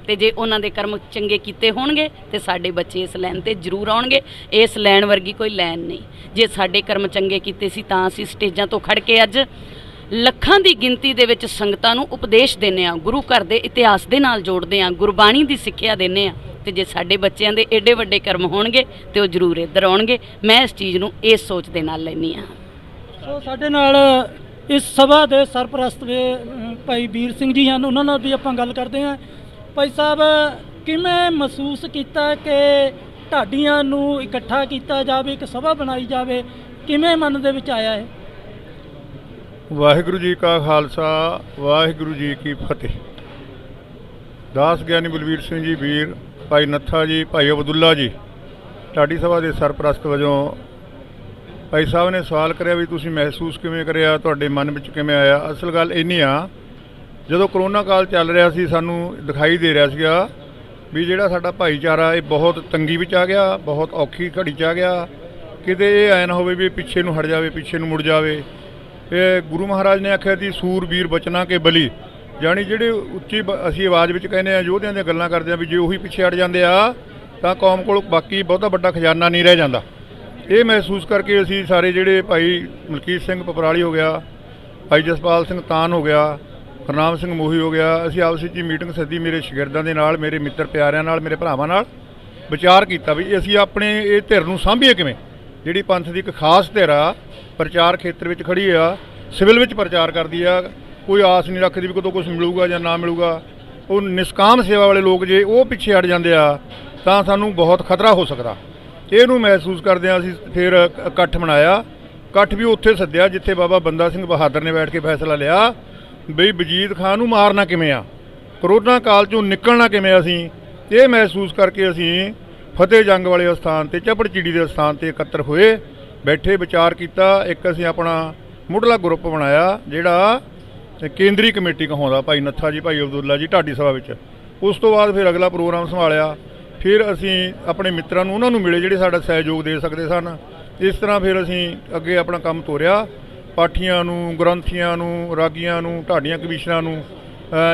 ਤੇ ਜੇ ਉਹਨਾਂ ਦੇ ਕਰਮ ਚੰਗੇ ਕੀਤੇ ਹੋਣਗੇ ਤੇ ਸਾਡੇ ਬੱਚੇ ਇਸ ਲਾਈਨ ਤੇ ਜ਼ਰੂਰ ਆਉਣਗੇ। ਇਸ ਲਾਈਨ ਵਰਗੀ ਕੋਈ ਲਾਈਨ ਨਹੀਂ। ਜੇ ਸਾਡੇ ਕਰਮ ਚੰਗੇ ਕੀਤੇ ਸੀ ਤਾਂ ਅਸੀਂ ਸਟੇਜਾਂ ਤੋਂ ਖੜ ਕੇ ਅੱਜ ਲੱਖਾਂ ਦੀ ਗਿਣਤੀ ਦੇ ਵਿੱਚ ਸੰਗਤਾਂ ਨੂੰ ਉਪਦੇਸ਼ ਦਿੰਦੇ ਹਾਂ, ਗੁਰੂ ਘਰ ਦੇ ਇਤਿਹਾਸ ਦੇ ਨਾਲ ਜੋੜਦੇ ਹਾਂ, ਗੁਰਬਾਣੀ ਦੀ ਸਿੱਖਿਆ ਦਿੰਦੇ ਹਾਂ। ਤੇ ਜੇ ਸਾਡੇ ਬੱਚਿਆਂ ਦੇ ਏਡੇ ਵੱਡੇ ਕਰਮ ਹੋਣਗੇ ਤੇ ਉਹ ਜ਼ਰੂਰ ਇੱਧਰ ਆਉਣਗੇ। ਮੈਂ ਇਸ ਚੀਜ਼ ਨੂੰ ਇਸ ਸੋਚ ਦੇ ਨਾਲ ਲੈਂਦੀ ਹਾਂ। ਸੋ ਸਾਡੇ ਨਾਲ ਇਸ ਸਭਾ ਦੇ ਸਰਪ੍ਰਸਤ ਭਾਈ ਵੀਰ ਸਿੰਘ ਜੀ ਹਨ, ਉਹਨਾਂ ਨਾਲ ਵੀ ਆਪਾਂ ਗੱਲ ਕਰਦੇ ਹਾਂ। ਭਾਈ ਸਾਹਿਬ, ਕਿਵੇਂ ਮਹਿਸੂਸ ਕੀਤਾ ਕਿ ਢਾਡੀਆਂ ਨੂੰ ਇਕੱਠਾ ਕੀਤਾ ਜਾਵੇ, ਇੱਕ ਸਭਾ ਬਣਾਈ ਜਾਵੇ, ਕਿਵੇਂ ਮਨ ਦੇ ਵਿੱਚ ਆਇਆ ਹੈ? ਵਾਹਿਗੁਰੂ ਜੀ ਕਾ ਖਾਲਸਾ, ਵਾਹਿਗੁਰੂ ਜੀ ਕੀ ਫਤਿਹ। ਦਾਸ ਗਿਆਨੀ ਬਲਵੀਰ ਸਿੰਘ ਜੀ ਵੀਰ, ਭਾਈ ਨੱਥਾ ਜੀ, ਭਾਈ ਅਬਦੁੱਲਾ ਜੀ, ਢਾਡੀ ਸਭਾ ਦੇ ਸਰਪ੍ਰਸਤ ਵਜੋਂ ਭਾਈ ਸਾਹਿਬ ਨੇ ਸਵਾਲ ਕਰਿਆ ਵੀ ਤੁਸੀਂ ਮਹਿਸੂਸ ਕਿਵੇਂ ਕਰਿਆ, ਤੁਹਾਡੇ ਮਨ ਵਿੱਚ ਕਿਵੇਂ ਆਇਆ। ਅਸਲ ਗੱਲ ਇੰਨੀ ਆ, ਜਦੋਂ ਕਰੋਨਾ ਕਾਲ ਚੱਲ ਰਿਹਾ ਸੀ ਸਾਨੂੰ ਦਿਖਾਈ ਦੇ ਰਿਹਾ ਸੀਗਾ ਵੀ ਜਿਹੜਾ ਸਾਡਾ ਭਾਈਚਾਰਾ ਇਹ ਬਹੁਤ ਤੰਗੀ ਵਿੱਚ ਆ ਗਿਆ, ਬਹੁਤ ਔਖੀ ਘੜੀ 'ਚ ਆ ਗਿਆ। ਕਿਤੇ ਇਹ ਐਂ ਨਾ ਹੋਵੇ ਵੀ ਪਿੱਛੇ ਨੂੰ ਹਟ ਜਾਵੇ, ਪਿੱਛੇ ਨੂੰ ਮੁੜ ਜਾਵੇ। ਇਹ ਗੁਰੂ ਮਹਾਰਾਜ ਨੇ ਆਖਿਆ ਸੀ ਸੂਰਬੀਰ ਬਚਨਾ ਕੇ ਬਲੀ, ਜਾਣੀ ਜਿਹੜੇ ਉੱਚੀ ਅਸੀਂ ਆਵਾਜ਼ ਵਿੱਚ ਕਹਿੰਦੇ ਆ, ਯੋਧਿਆਂ ਦੀਆਂ ਗੱਲਾਂ ਕਰਦੇ ਆ, ਵੀ ਜੇ ਉਹੀ ਪਿੱਛੇ ਹਟ ਜਾਂਦੇ ਆ ਤਾਂ ਕੌਮ ਕੋਲ ਬਾਕੀ ਬਹੁਤਾ ਵੱਡਾ ਖਜ਼ਾਨਾ ਨਹੀਂ ਰਹਿ ਜਾਂਦਾ। ਇਹ ਮਹਿਸੂਸ ਕਰਕੇ ਅਸੀਂ ਸਾਰੇ ਜਿਹੜੇ ਭਾਈ ਮਲਕੀਤ ਸਿੰਘ ਪਪਰਾਲੀ ਹੋ ਗਿਆ, ਭਾਈ ਜਸਪਾਲ ਸਿੰਘ ਤਾਨ ਹੋ ਗਿਆ, ਗੁਰਨਾਮ ਸਿੰਘ ਮੋਹੀ ਹੋ ਗਿਆ, ਅਸੀਂ ਆਪਸ ਵਿੱਚ ਮੀਟਿੰਗ ਸੱਦੀ, ਮੇਰੇ ਸ਼ਾਗਿਰਦਾਂ ਦੇ ਨਾਲ, ਮੇਰੇ ਮਿੱਤਰ ਪਿਆਰਿਆਂ ਨਾਲ, ਮੇਰੇ ਭਰਾਵਾਂ ਨਾਲ ਵਿਚਾਰ ਕੀਤਾ ਵੀ ਅਸੀਂ ਆਪਣੇ ਇਹ ਧਿਰ ਨੂੰ ਸਾਂਭੀਏ ਕਿਵੇਂ। ਜਿਹੜੀ ਪੰਥ ਦੀ ਇੱਕ ਖਾਸ ਧਿਰ ਆ, ਪ੍ਰਚਾਰ ਖੇਤਰ ਵਿੱਚ ਖੜੀ ਆ, ਸਿਵਲ ਵਿੱਚ ਪ੍ਰਚਾਰ ਕਰਦੀ ਆ, ਕੋਈ ਆਸ ਨਹੀਂ ਰੱਖਦੀ ਵੀ ਕਦੋਂ ਕੁਝ ਮਿਲੂਗਾ ਜਾਂ ਨਾ ਮਿਲੂਗਾ। ਉਹ ਨਿਸ਼ਕਾਮ ਸੇਵਾ ਵਾਲੇ ਲੋਕ ਜੇ ਉਹ ਪਿੱਛੇ ਹਟ ਜਾਂਦੇ ਆ ਤਾਂ ਸਾਨੂੰ ਬਹੁਤ ਖਤਰਾ ਹੋ ਸਕਦਾ। ਇਹਨੂੰ ਮਹਿਸੂਸ ਕਰਦੇ ਆ ਅਸੀਂ ਫਿਰ ਇਕੱਠ ਬਣਾਇਆ। ਇਕੱਠ ਵੀ ਉੱਥੇ ਸੱਦਿਆ ਜਿੱਥੇ ਬਾਬਾ ਬੰਦਾ ਸਿੰਘ ਬਹਾਦਰ ਨੇ ਬੈਠ ਕੇ ਫੈਸਲਾ ਲਿਆ ਬਈ ਵਜੀਦ ਖਾਨ ਨੂੰ ਮਾਰਨਾ ਕਿਵੇਂ ਆ, ਕਰੋਨਾ ਕਾਲ 'ਚੋਂ ਨਿਕਲਣਾ ਕਿਵੇਂ। ਅਸੀਂ ਇਹ ਮਹਿਸੂਸ ਕਰਕੇ ਅਸੀਂ ਫਤਿਹ ਜੰਗ ਵਾਲੇ ਅਸਥਾਨ 'ਤੇ, ਚਪੜਚਿੜੀ ਦੇ ਅਸਥਾਨ 'ਤੇ ਇਕੱਤਰ ਹੋਏ, ਬੈਠੇ ਵਿਚਾਰ ਕੀਤਾ। ਇੱਕ ਅਸੀਂ ਆਪਣਾ ਮੁੱਢਲਾ ਗਰੁੱਪ ਬਣਾਇਆ ਜਿਹੜਾ ਕੇਂਦਰੀ ਕਮੇਟੀ ਕਹਾਉਂਦਾ, ਭਾਈ ਨੱਥਾ ਜੀ, ਭਾਈ ਅਬਦੁੱਲਾ ਜੀ, ਢਾਡੀ ਸਭਾ ਵਿੱਚ। ਉਸ ਤੋਂ ਬਾਅਦ ਫਿਰ ਅਗਲਾ ਪ੍ਰੋਗਰਾਮ ਸੰਭਾਲਿਆ। ਫਿਰ ਅਸੀਂ ਆਪਣੇ ਮਿੱਤਰਾਂ ਨੂੰ, ਉਹਨਾਂ ਨੂੰ ਮਿਲੇ ਜਿਹੜੇ ਸਾਡਾ ਸਹਿਯੋਗ ਦੇ ਸਕਦੇ ਸਨ। ਇਸ ਤਰ੍ਹਾਂ ਫਿਰ ਅਸੀਂ ਅੱਗੇ ਆਪਣਾ ਕੰਮ ਤੋਰਿਆ। ਪਾਠੀਆਂ ਨੂੰ, ਗ੍ਰੰਥੀਆਂ ਨੂੰ, ਰਾਗੀਆਂ ਨੂੰ, ਢਾਡੀਆਂ ਕਵੀਸ਼ਰਾਂ ਨੂੰ,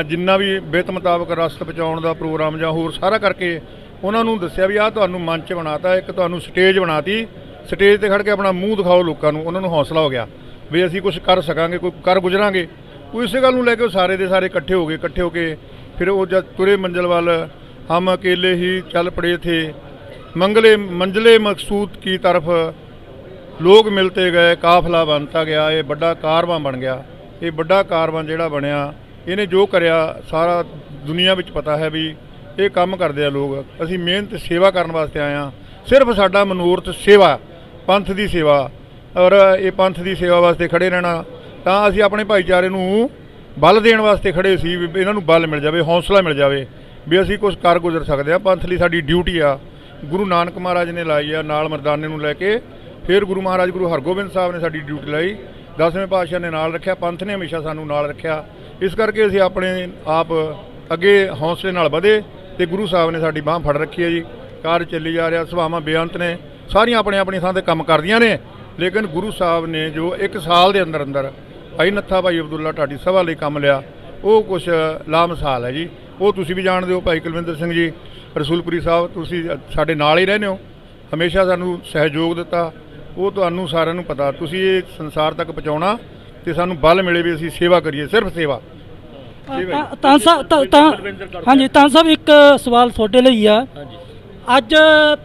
ਜਿੰਨਾ ਵੀ ਬਿੱਤ ਮੁਤਾਬਕ ਰਸਤ ਪਹੁੰਚਾਉਣ ਦਾ ਪ੍ਰੋਗਰਾਮ ਜਾਂ ਹੋਰ ਸਾਰਾ ਕਰਕੇ ਉਹਨਾਂ ਨੂੰ ਦੱਸਿਆ ਵੀ ਆਹ ਤੁਹਾਨੂੰ ਮੰਚ ਬਣਾਤਾ, ਇੱਕ ਤੁਹਾਨੂੰ ਸਟੇਜ ਬਣਾਤੀ, ਸਟੇਜ 'ਤੇ ਖੜ੍ਹ ਕੇ ਆਪਣਾ ਮੂੰਹ ਦਿਖਾਓ ਲੋਕਾਂ ਨੂੰ। ਉਹਨਾਂ ਨੂੰ ਹੌਸਲਾ ਹੋ ਗਿਆ ਵੀ ਅਸੀਂ ਕੁਝ ਕਰ ਸਕਾਂਗੇ, ਕੋਈ ਕਰ ਗੁਜ਼ਰਾਂਗੇ। ਉਹ ਇਸੇ ਗੱਲ ਨੂੰ ਲੈ ਕੇ ਉਹ ਸਾਰੇ ਦੇ ਸਾਰੇ ਇਕੱਠੇ ਹੋ ਕੇ ਫਿਰ ਉਹ ਜਦ ਤੁਰੇ ਮੰਜ਼ਿਲ ਵੱਲ, ਹਮ ਅਕੇਲੇ ਹੀ ਚੱਲ ਪੜੇ ਥੇ, ਮੰਜ਼ਲੇ ਮਕਸੂਦ ਕੀ ਤਰਫ ਲੋਕ ਮਿਲਤੇ ਗਏ, ਕਾਫਲਾ ਬਣਤਾ ਗਿਆ। ਇਹ ਵੱਡਾ ਕਾਰਵਾਂ ਬਣ ਗਿਆ। ਇਹ ਵੱਡਾ ਕਾਰਵਾਂ ਜਿਹੜਾ ਬਣਿਆ ਇਹਨੇ ਜੋ ਕਰਿਆ ਸਾਰਾ ਦੁਨੀਆ ਵਿੱਚ ਪਤਾ ਹੈ ਵੀ ਇਹ ਕੰਮ ਕਰਦੇ ਆ ਲੋਕ। ਅਸੀਂ ਮਿਹਨਤ ਸੇਵਾ ਕਰਨ ਵਾਸਤੇ ਆਏ ਹਾਂ। ਸਿਰਫ ਸਾਡਾ ਮਨੋਰਥ ਸੇਵਾ, ਪੰਥ ਦੀ ਸੇਵਾ, ਔਰ ਇਹ ਪੰਥ ਦੀ ਸੇਵਾ ਵਾਸਤੇ ਖੜੇ ਰਹਿਣਾ। ਤਾਂ ਅਸੀਂ ਆਪਣੇ ਭਾਈਚਾਰੇ ਨੂੰ ਬਲ ਦੇਣ ਵਾਸਤੇ ਖੜੇ ਸੀ ਵੀ ਇਹਨਾਂ ਨੂੰ ਬਲ ਮਿਲ ਜਾਵੇ, ਹੌਸਲਾ ਮਿਲ ਜਾਵੇ ਵੀ ਅਸੀਂ ਕੁਝ ਕਰ ਗੁਜ਼ਰ ਸਕਦੇ ਹਾਂ। ਪੰਥ ਲਈ ਸਾਡੀ ਡਿਊਟੀ ਆ, ਗੁਰੂ ਨਾਨਕ ਮਹਾਰਾਜ ਨੇ ਲਾਈ ਆ, ਨਾਲ ਮਰਦਾਨੇ ਨੂੰ ਲੈ ਕੇ। ਫਿਰ ਗੁਰੂ ਮਹਾਰਾਜ ਗੁਰੂ ਹਰਗੋਬਿੰਦ ਸਾਹਿਬ ਨੇ ਸਾਡੀ ਡਿਊਟੀ ਲਾਈ, 10ਵੇਂ ਪਾਤਸ਼ਾਹ ਨੇ ਨਾਲ ਰੱਖਿਆ, ਪੰਥ ਨੇ ਹਮੇਸ਼ਾ ਸਾਨੂੰ ਨਾਲ ਰੱਖਿਆ। ਇਸ ਕਰਕੇ ਅਸੀਂ ਆਪਣੇ ਆਪ ਅੱਗੇ ਹੌਸਲੇ ਨਾਲ ਵਧੇ ਤੇ ਗੁਰੂ ਸਾਹਿਬ ਨੇ ਸਾਡੀ ਬਾਂਹ ਫੜ ਰੱਖੀ ਹੈ ਜੀ। ਕਾਰਜ ਚੱਲੀ ਜਾ ਰਿਹਾ, ਸਭਾਵਾਂ ਬੇਅੰਤ ਨੇ, ਸਾਰੀਆਂ ਆਪਣੇ ਆਪਣੀ ਥਾਂ ਤੇ ਕੰਮ ਕਰਦੀਆਂ ਨੇ, ਲੇਕਿਨ ਗੁਰੂ ਸਾਹਿਬ ਨੇ ਜੋ 1 ਸਾਲ ਦੇ ਅੰਦਰ ਅੰਦਰ ਭਾਈ ਨੱਥਾ ਭਾਈ ਅਬਦੁੱਲਾ ਢਾਡੀ ਸਭਾ ਲਈ ਕੰਮ ਲਿਆ, ਉਹ ਕੁਛ ਲਾਮਿਸਾਲ ਹੈ ਜੀ। ਉਹ ਤੁਸੀਂ ਵੀ ਜਾਣਦੇ ਹੋ, ਭਾਈ ਕੁਲਵਿੰਦਰ ਸਿੰਘ ਜੀ ਰਸੂਲਪੁਰੀ ਸਾਹਿਬ, ਤੁਸੀਂ ਸਾਡੇ ਨਾਲ ਹੀ ਰਹਿੰਦੇ ਹੋ, ਹਮੇਸ਼ਾ ਸਾਨੂੰ ਸਹਿਯੋਗ ਦਿੱਤਾ। ਉਹ ਤੁਹਾਨੂੰ ਸਾਰਿਆਂ ਨੂੰ ਪਤਾ। ਤੁਸੀਂ ਇਹ ਸੰਸਾਰ ਤੱਕ ਪਹੁੰਚਾਉਣਾ ਤੇ ਸਾਨੂੰ ਬਲ ਮਿਲੇ ਵੀ ਅਸੀਂ ਸੇਵਾ ਕਰੀਏ, ਸਿਰਫ ਸੇਵਾ। ਤਾਂ ਹਾਂਜੀ ਤਾਂ ਸਾਹਿਬ ਇੱਕ ਸਵਾਲ ਤੁਹਾਡੇ ਲਈ ਆ। ਅੱਜ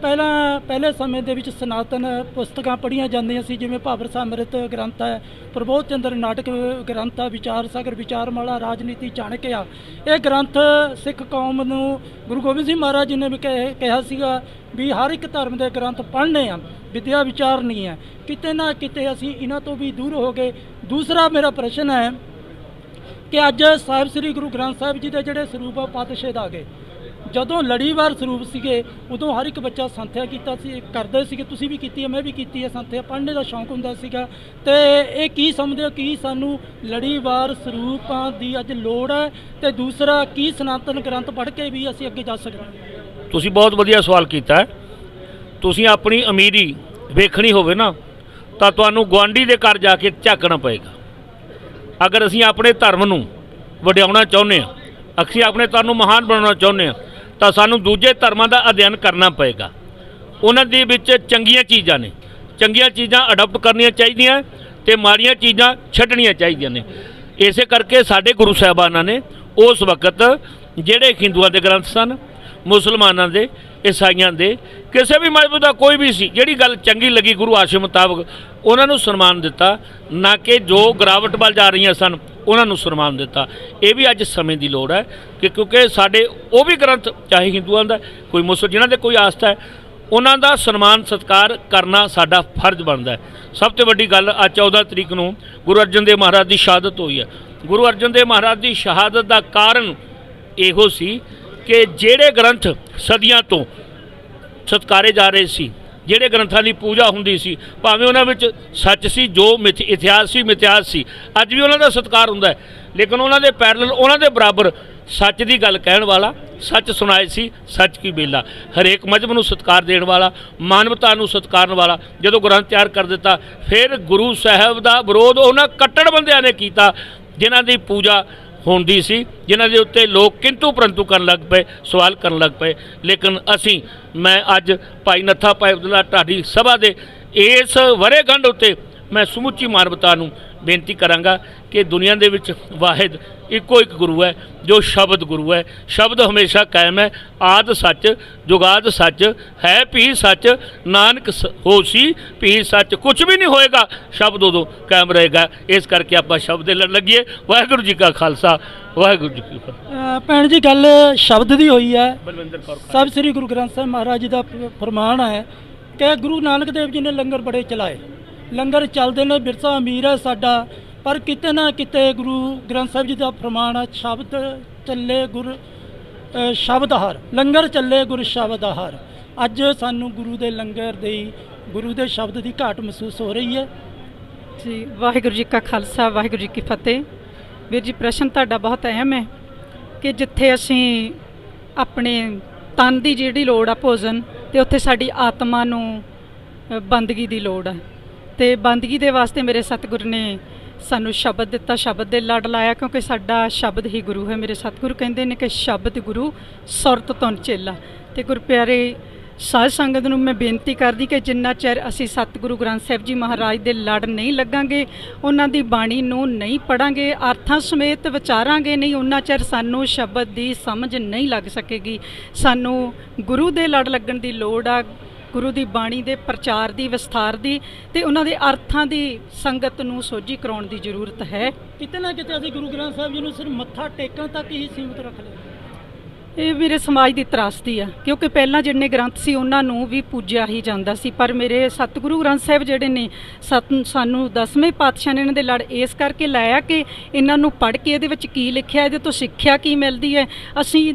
ਪਹਿਲੇ ਸਮੇਂ ਦੇ ਵਿੱਚ ਸਨਾਤਨ ਪੁਸਤਕਾਂ ਪੜ੍ਹੀਆਂ ਜਾਂਦੀਆਂ ਸੀ, ਜਿਵੇਂ ਭਾਬਰ ਅੰਮ੍ਰਿਤ ਗ੍ਰੰਥ ਹੈ, ਪ੍ਰਬੋਧ ਚੰਦਰ ਨਾਟਕ ਗ੍ਰੰਥ ਆ, ਵਿਚਾਰ ਸਾਗਰ, ਵਿਚਾਰਮਾਲਾ, ਰਾਜਨੀਤੀ, ਚਾਣਕਿਆ। ਇਹ ਗ੍ਰੰਥ ਸਿੱਖ ਕੌਮ ਨੂੰ ਗੁਰੂ ਗੋਬਿੰਦ ਸਿੰਘ ਮਹਾਰਾਜ ਜੀ ਨੇ ਵੀ ਕਿਹਾ ਸੀਗਾ ਵੀ ਹਰ ਇੱਕ ਧਰਮ ਦੇ ਗ੍ਰੰਥ ਪੜ੍ਹਨੇ ਆ, ਵਿਦਿਆ ਵਿਚਾਰ ਨਹੀਂ ਹੈ। ਕਿਤੇ ਨਾ ਕਿਤੇ ਅਸੀਂ ਇਹਨਾਂ ਤੋਂ ਵੀ ਦੂਰ ਹੋ ਗਏ। ਦੂਸਰਾ ਮੇਰਾ ਪ੍ਰਸ਼ਨ ਹੈ ਕਿ ਅੱਜ ਸਾਹਿਬ ਸ੍ਰੀ ਗੁਰੂ ਗ੍ਰੰਥ ਸਾਹਿਬ ਜੀ ਦੇ ਜਿਹੜੇ ਸਰੂਪ ਆ ਪਾਤਸ਼ਾਹ ਆ ਗਏ। ਜਦੋਂ ਲੜੀਵਾਰ ਸਰੂਪ ਸੀਗੇ ਉਦੋਂ ਹਰ ਇੱਕ ਬੱਚਾ ਸੰਥਿਆ ਕੀਤਾ ਸੀ, ਕਰਦੇ ਸੀਗੇ, ਤੁਸੀਂ ਵੀ ਕੀਤੀ ਹੈ, ਮੈਂ ਵੀ ਕੀਤੀ ਹੈ ਸੰਥਿਆ, ਪੜ੍ਹਨੇ ਦਾ ਸ਼ੌਂਕ ਹੁੰਦਾ ਸੀਗਾ। ਤੇ ਇਹ ਕੀ ਸਮਝਦੇ ਹੋ ਕਿ ਸਾਨੂੰ ਲੜੀਵਾਰ ਸਰੂਪਾਂ ਦੀ ਅੱਜ ਲੋੜ ਹੈ? ਤੇ ਦੂਸਰਾ ਕੀ ਸਨਾਤਨ ਗ੍ਰੰਥ ਪੜ੍ਹ ਕੇ ਵੀ ਅਸੀਂ ਅੱਗੇ ਜਾ ਸਕਦੇ ਹਾਂ? ਤੁਸੀਂ ਬਹੁਤ ਵਧੀਆ ਸਵਾਲ ਕੀਤਾ ਹੈ। ਤੁਸੀਂ ਆਪਣੀ ਅਮੀਰੀ ਵੇਖਣੀ ਹੋਵੇ ਨਾ ਤਾਂ ਤੁਹਾਨੂੰ ਗੁਆਂਢੀ ਦੇ ਘਰ ਜਾ ਕੇ ਝਾਕਣਾ ਪਏਗਾ। ਅਗਰ ਅਸੀਂ ਆਪਣੇ ਧਰਮ ਨੂੰ ਵਡਿਆਉਣਾ ਚਾਹੁੰਦੇ ਹਾਂ, ਅਸੀਂ ਆਪਣੇ ਧਰਮ ਨੂੰ ਮਹਾਨ ਬਣਾਉਣਾ ਚਾਹੁੰਦੇ ਹਾਂ, ਤਾਂ ਸਾਨੂੰ ਦੂਜੇ ਧਰਮਾਂ ਦਾ ਅਧਿਐਨ ਕਰਨਾ ਪਏਗਾ। ਉਹਨਾਂ ਦੇ ਵਿੱਚ ਚੰਗੀਆਂ ਚੀਜ਼ਾਂ ਨੇ, ਚੰਗੀਆਂ ਚੀਜ਼ਾਂ ਅਡਾਪਟ ਕਰਨੀਆਂ ਚਾਹੀਦੀਆਂ ਤੇ ਮਾੜੀਆਂ ਚੀਜ਼ਾਂ ਛੱਡਣੀਆਂ ਚਾਹੀਦੀਆਂ ਨੇ। ਇਸੇ ਕਰਕੇ ਸਾਡੇ ਗੁਰੂ ਸਾਹਿਬਾਨਾਂ ਨੇ ਉਸ ਵਕਤ ਜਿਹੜੇ ਹਿੰਦੂਆਂ ਦੇ ਗ੍ਰੰਥ ਸਨ, ਮੁਸਲਮਾਨਾਂ ਦੇ, ਈਸਾਈਆਂ ਦੇ, ਕਿਸੇ ਵੀ ਮਜ਼ਹਬ ਦਾ ਕੋਈ ਵੀ ਸੀ, ਜਿਹੜੀ ਗੱਲ ਚੰਗੀ ਲੱਗੀ ਗੁਰੂ ਆਸ਼ੇ ਮੁਤਾਬਕ ਉਹਨਾਂ ਨੂੰ ਸਨਮਾਨ ਦਿੱਤਾ, ਨਾ ਕਿ ਜੋ ਗਿਰਾਵਟ ਵੱਲ ਜਾ ਰਹੀਆਂ ਸਨ ਉਹਨਾਂ ਨੂੰ ਸਨਮਾਨ ਦਿੱਤਾ। ਇਹ ਵੀ ਅੱਜ ਸਮੇਂ ਦੀ ਲੋੜ ਹੈ ਕਿ ਕਿਉਂਕਿ ਸਾਡੇ ਉਹ ਵੀ ਗ੍ਰੰਥ, ਚਾਹੇ ਹਿੰਦੂਆਂ ਦਾ ਕੋਈ ਮੁਸਲਮਾਨ, ਜਿਨ੍ਹਾਂ ਦੇ ਕੋਈ ਆਸਥਾ ਹੈ, ਉਹਨਾਂ ਦਾ ਸਨਮਾਨ ਸਤਿਕਾਰ ਕਰਨਾ ਸਾਡਾ ਫਰਜ਼ ਬਣਦਾ ਹੈ। ਸਭ ਤੋਂ ਵੱਡੀ ਗੱਲ, ਅੱਜ 14 ਤਰੀਕ ਨੂੰ ਗੁਰੂ ਅਰਜਨ ਦੇਵ ਮਹਾਰਾਜ ਦੀ ਸ਼ਹਾਦਤ ਹੋਈ ਹੈ। ਗੁਰੂ ਅਰਜਨ ਦੇਵ ਮਹਾਰਾਜ ਦੀ ਸ਼ਹਾਦਤ ਦਾ ਕਾਰਨ ਇਹੋ ਸੀ ਕਿ ਜਿਹੜੇ ਗ੍ਰੰਥ ਸਦੀਆਂ ਤੋਂ ਸਤਿਕਾਰੇ ਜਾ ਰਹੇ ਸੀ, ਜਿਹੜੇ ਗ੍ਰੰਥਾਂ ਦੀ ਪੂਜਾ ਹੁੰਦੀ ਸੀ, ਭਾਵੇਂ ਉਹਨਾਂ ਵਿੱਚ ਸੱਚ ਸੀ, ਜੋ ਇਤਿਹਾਸ ਸੀ ਮਿਥਿਆਸ ਸੀ, ਅੱਜ ਵੀ ਉਹਨਾਂ ਦਾ ਸਤਿਕਾਰ ਹੁੰਦਾ ਹੈ। ਲੇਕਿਨ ਉਹਨਾਂ ਦੇ ਪੈਰਲਲ, ਉਹਨਾਂ ਦੇ ਬਰਾਬਰ ਸੱਚ ਦੀ ਗੱਲ ਕਹਿਣ ਵਾਲਾ, ਸੱਚ ਸੁਣਾਏ ਸੀ, ਸੱਚ ਕੀ ਬੇਲਾ, ਹਰੇਕ ਮਜ਼ਹਬ ਨੂੰ ਸਤਿਕਾਰ ਦੇਣ ਵਾਲਾ, ਮਾਨਵਤਾ ਨੂੰ ਸਤਿਕਾਰਨ ਵਾਲਾ ਜਦੋਂ ਗ੍ਰੰਥ ਤਿਆਰ ਕਰ ਦਿੱਤਾ, ਫਿਰ ਗੁਰੂ ਸਾਹਿਬ ਦਾ ਵਿਰੋਧ ਉਹਨਾਂ ਕੱਟੜ ਬੰਦਿਆਂ ਨੇ ਕੀਤਾ ਜਿਨ੍ਹਾਂ ਦੀ ਪੂਜਾ ਹੁੰਦੀ ਸੀ, ਜਿਨ੍ਹਾਂ ਦੇ ਉੱਤੇ ਲੋਕ ਕਿੰਤੂ ਪਰੰਤੂ ਕਰਨ ਲੱਗ ਪਏ, ਸਵਾਲ ਕਰਨ ਲੱਗ ਪਏ। ਲੇਕਿਨ ਮੈਂ ਅੱਜ ਭਾਈ ਨੱਥਾ ਭਾਈ ਅਬਦੁੱਲਾ ਢਾਡੀ ਸਭਾ ਦੇ ਇਸ ਵਰ੍ਹੇਗੰਢ ਉੱਤੇ ਮੈਂ ਸਮੁੱਚੀ ਮਾਨਵਤਾ ਨੂੰ ਬੇਨਤੀ ਕਰਾਂਗਾ ਕਿ ਦੁਨੀਆ ਦੇ ਵਿੱਚ ਵਾਹਿਦ ਇੱਕੋ ਇੱਕ ਗੁਰੂ ਹੈ ਜੋ ਸ਼ਬਦ ਗੁਰੂ ਹੈ। ਸ਼ਬਦ ਹਮੇਸ਼ਾ ਕਾਇਮ ਹੈ। ਆਦ ਸੱਚ ਜੁਗਾਦ ਸੱਚ ਹੈ, ਭੀ ਸੱਚ ਨਾਨਕ ਹੋਸੀ ਭੀ ਸੱਚ। ਕੁਝ ਵੀ ਨਹੀਂ ਹੋਏਗਾ, ਸ਼ਬਦ ਉਦੋਂ ਕਾਇਮ ਰਹੇਗਾ। ਇਸ ਕਰਕੇ ਆਪਾਂ ਸ਼ਬਦ ਦੇ ਲੜ ਲੱਗੀਏ। ਵਾਹਿਗੁਰੂ ਜੀ ਕਾ ਖਾਲਸਾ, ਵਾਹਿਗੁਰੂ ਜੀ ਕੀ ਫਤਿਹ। ਭੈਣ ਜੀ, ਗੱਲ ਸ਼ਬਦ ਦੀ ਹੋਈ ਹੈ। ਬਲਵਿੰਦਰ ਕੌਰ ਸਾਹਿਬ ਸ੍ਰੀ ਗੁਰੂ ਗ੍ਰੰਥ ਸਾਹਿਬ ਮਹਾਰਾਜ ਜੀ ਦਾ ਫਰਮਾਨ ਹੈ ਕਿ ਗੁਰੂ ਨਾਨਕ ਦੇਵ ਜੀ ਨੇ ਲੰਗਰ ਬੜੇ ਚਲਾਏ, ਲੰਗਰ ਚੱਲਦੇ ਨੇ, ਵਿਰਸਾ ਅਮੀਰ ਹੈ ਸਾਡਾ। ਪਰ ਕਿਤੇ ਨਾ ਕਿਤੇ ਗੁਰੂ ਗ੍ਰੰਥ ਸਾਹਿਬ ਜੀ ਦਾ ਫਰਮਾਨ ਹੈ, ਸ਼ਬਦ ਚੱਲੇ ਗੁਰ ਸ਼ਬਦ ਹਰ, ਲੰਗਰ ਚੱਲੇ ਗੁਰ ਸ਼ਬਦ ਹਰ। ਅੱਜ ਸਾਨੂੰ ਗੁਰੂ ਦੇ ਲੰਗਰ ਦੀ, ਗੁਰੂ ਦੇ ਸ਼ਬਦ ਦੀ ਘਾਟ ਮਹਿਸੂਸ ਹੋ ਰਹੀ ਹੈ ਜੀ। ਵਾਹਿਗੁਰੂ ਜੀ ਕਾ ਖਾਲਸਾ, ਵਾਹਿਗੁਰੂ ਜੀ ਕੀ ਫਤਿਹ। ਵੀਰ ਜੀ, ਪ੍ਰਸ਼ਨ ਤੁਹਾਡਾ ਬਹੁਤ ਅਹਿਮ ਹੈ ਕਿ ਜਿੱਥੇ ਅਸੀਂ ਆਪਣੇ ਤਨ ਦੀ ਜਿਹੜੀ ਲੋੜ ਆ ਭੋਜਨ, ਤੇ ਉੱਥੇ ਸਾਡੀ ਆਤਮਾ ਨੂੰ ਬੰਦਗੀ ਦੀ ਲੋੜ ਹੈ। ਤੇ ਬੰਦਗੀ ਦੇ ਵਾਸਤੇ ਮੇਰੇ ਸਤਿਗੁਰੂ ਨੇ ਸਾਨੂੰ ਸ਼ਬਦ ਦਿੱਤਾ, ਸ਼ਬਦ ਦੇ ਲੜ ਲਾਇਆ, ਕਿਉਂਕਿ ਸਾਡਾ ਸ਼ਬਦ ਹੀ ਗੁਰੂ ਹੈ। ਮੇਰੇ ਸਤਿਗੁਰੂ ਕਹਿੰਦੇ ਨੇ ਕਿ ਸ਼ਬਦ ਗੁਰੂ ਸੁਰਤ ਧੁਨ ਚੇਲਾ। ਤੇ ਗੁਰ ਪਿਆਰੇ ਸਾਧ ਸੰਗਤ ਨੂੰ ਮੈਂ ਬੇਨਤੀ ਕਰਦੀ ਕਿ ਜਿੰਨਾ ਚਿਰ ਅਸੀਂ ਸਤਿਗੁਰੂ ਗ੍ਰੰਥ ਸਾਹਿਬ ਜੀ ਮਹਾਰਾਜ ਦੇ ਲੜ ਨਹੀਂ ਲੱਗਾਂਗੇ, ਉਹਨਾਂ ਦੀ ਬਾਣੀ ਨੂੰ ਨਹੀਂ ਪੜਾਂਗੇ, ਅਰਥਾਂ ਸਮੇਤ ਵਿਚਾਰਾਂਗੇ ਨਹੀਂ, ਉਹਨਾਂ ਚਿਰ ਸਾਨੂੰ ਸ਼ਬਦ ਦੀ ਸਮਝ ਨਹੀਂ ਲੱਗ ਸਕੇਗੀ। ਸਾਨੂੰ ਗੁਰੂ ਦੇ ਲੜ ਲੱਗਣ ਦੀ ਲੋੜ ਆ। ਗੁਰੂ ਦੀ ਬਾਣੀ ਦੇ ਪ੍ਰਚਾਰ ਦੀ, ਵਿਸਥਾਰ ਦੀ ਤੇ ਉਹਨਾਂ ਦੇ ਅਰਥਾਂ ਦੀ ਸੰਗਤ ਨੂੰ ਸੋਝੀ ਕਰਾਉਣ ਦੀ ਜ਼ਰੂਰਤ ਹੈ। ਕਿਤੇ ਨਾ ਕਿਤੇ ਅਸੀਂ ਗੁਰੂ ਗ੍ਰੰਥ ਸਾਹਿਬ ਜੀ ਨੂੰ ਸਿਰਫ ਮੱਥਾ ਟੇਕਣ ਤੱਕ ਹੀ ਸੀਮਿਤ ਰੱਖ ਲਿਆ। ਇਹ ਮੇਰੇ ਸਮਾਜ ਦੀ ਤਰਾਸਦੀ ਆ, ਕਿਉਂਕਿ ਪਹਿਲਾਂ ਜਿੰਨੇ ਗ੍ਰੰਥ ਸੀ ਉਹਨਾਂ ਨੂੰ ਵੀ ਪੂਜਿਆ ਹੀ ਜਾਂਦਾ ਸੀ, ਪਰ ਮੇਰੇ ਸਤਿਗੁਰੂ ਗ੍ਰੰਥ ਸਾਹਿਬ ਜਿਹੜੇ ਨੇ ਸਾਨੂੰ 10ਵੇਂ ਪਾਤਸ਼ਾਹ ਨੇ ਇਹਨਾਂ ਦੇ ਲੜ ਇਸ ਕਰਕੇ ਲਾਇਆ ਕਿ ਇਹਨਾਂ ਨੂੰ ਪੜ੍ਹ ਕੇ ਇਹਦੇ ਵਿੱਚ ਕੀ ਲਿਖਿਆ, ਇਹਦੇ ਤੋਂ ਸਿੱਖਿਆ ਕੀ ਮਿਲਦੀ ਹੈ। ਅਸੀਂ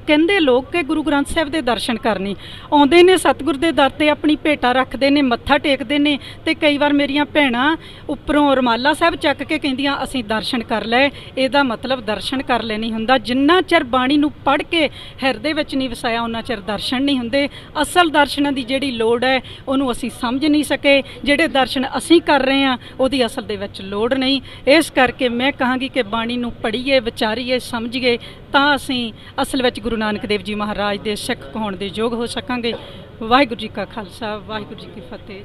ਕਹਿੰਦੇ ਲੋਕ ਕਿ ਗੁਰੂ ਗ੍ਰੰਥ ਸਾਹਿਬ ਦੇ ਦਰਸ਼ਨ ਕਰਨੇ ਆਉਂਦੇ ਨੇ, ਸਤਿਗੁਰ ਦੇ ਦਰ 'ਤੇ ਆਪਣੀ ਭੇਟਾ ਰੱਖਦੇ ਨੇ, ਮੱਥਾ ਟੇਕਦੇ ਨੇ, ਤੇ ਕਈ ਵਾਰ ਮੇਰੀਆਂ ਭੈਣਾਂ ਉੱਪਰੋਂ ਰੁਮਾਲਾ ਸਾਹਿਬ ਚੱਕ ਕੇ ਕਹਿੰਦੀਆਂ ਅਸੀਂ ਦਰਸ਼ਨ ਕਰ ਲਏ। ਇਹਦਾ ਮਤਲਬ ਦਰਸ਼ਨ ਕਰ ਲੈ ਨਹੀਂ ਹੁੰਦਾ। ਜਿੰਨਾ ਚਿਰ ਬਾਣੀ ਨੂੰ ਪੜ੍ਹ ਕੇ ਹਿਰਦੇ ਵਿੱਚ ਨਹੀਂ ਵਸਾਇਆ ਉਹਨਾਂ ਚਿਰ ਦਰਸ਼ਨ ਨਹੀਂ ਹੁੰਦੇ। ਅਸਲ ਦਰਸ਼ਨਾਂ ਦੀ ਜਿਹੜੀ ਲੋੜ ਹੈ ਉਹਨੂੰ ਅਸੀਂ ਸਮਝ ਨਹੀਂ ਸਕੇ। ਜਿਹੜੇ ਦਰਸ਼ਨ ਅਸੀਂ ਕਰ ਰਹੇ ਹਾਂ ਉਹਦੀ ਅਸਲ ਦੇ ਵਿੱਚ ਲੋੜ ਨਹੀਂ। ਇਸ ਕਰਕੇ ਮੈਂ ਕਹਾਂਗੀ ਕਿ ਬਾਣੀ ਨੂੰ ਪੜ੍ਹੀਏ, ਵਿਚਾਰੀਏ, ਸਮਝੀਏ, ਤਾਂ ਅਸੀਂ ਅਸਲ ਵਿੱਚ ਗੁਰੂ ਨਾਨਕ ਦੇਵ ਜੀ ਮਹਾਰਾਜ ਦੇ ਸਿੱਖ ਕਹਾਉਣ ਦੇ ਯੋਗ ਹੋ ਸਕਾਂਗੇ। ਵਾਹਿਗੁਰੂ ਜੀ ਕਾ ਖਾਲਸਾ, ਵਾਹਿਗੁਰੂ ਜੀ ਕੀ ਫਤਿਹ।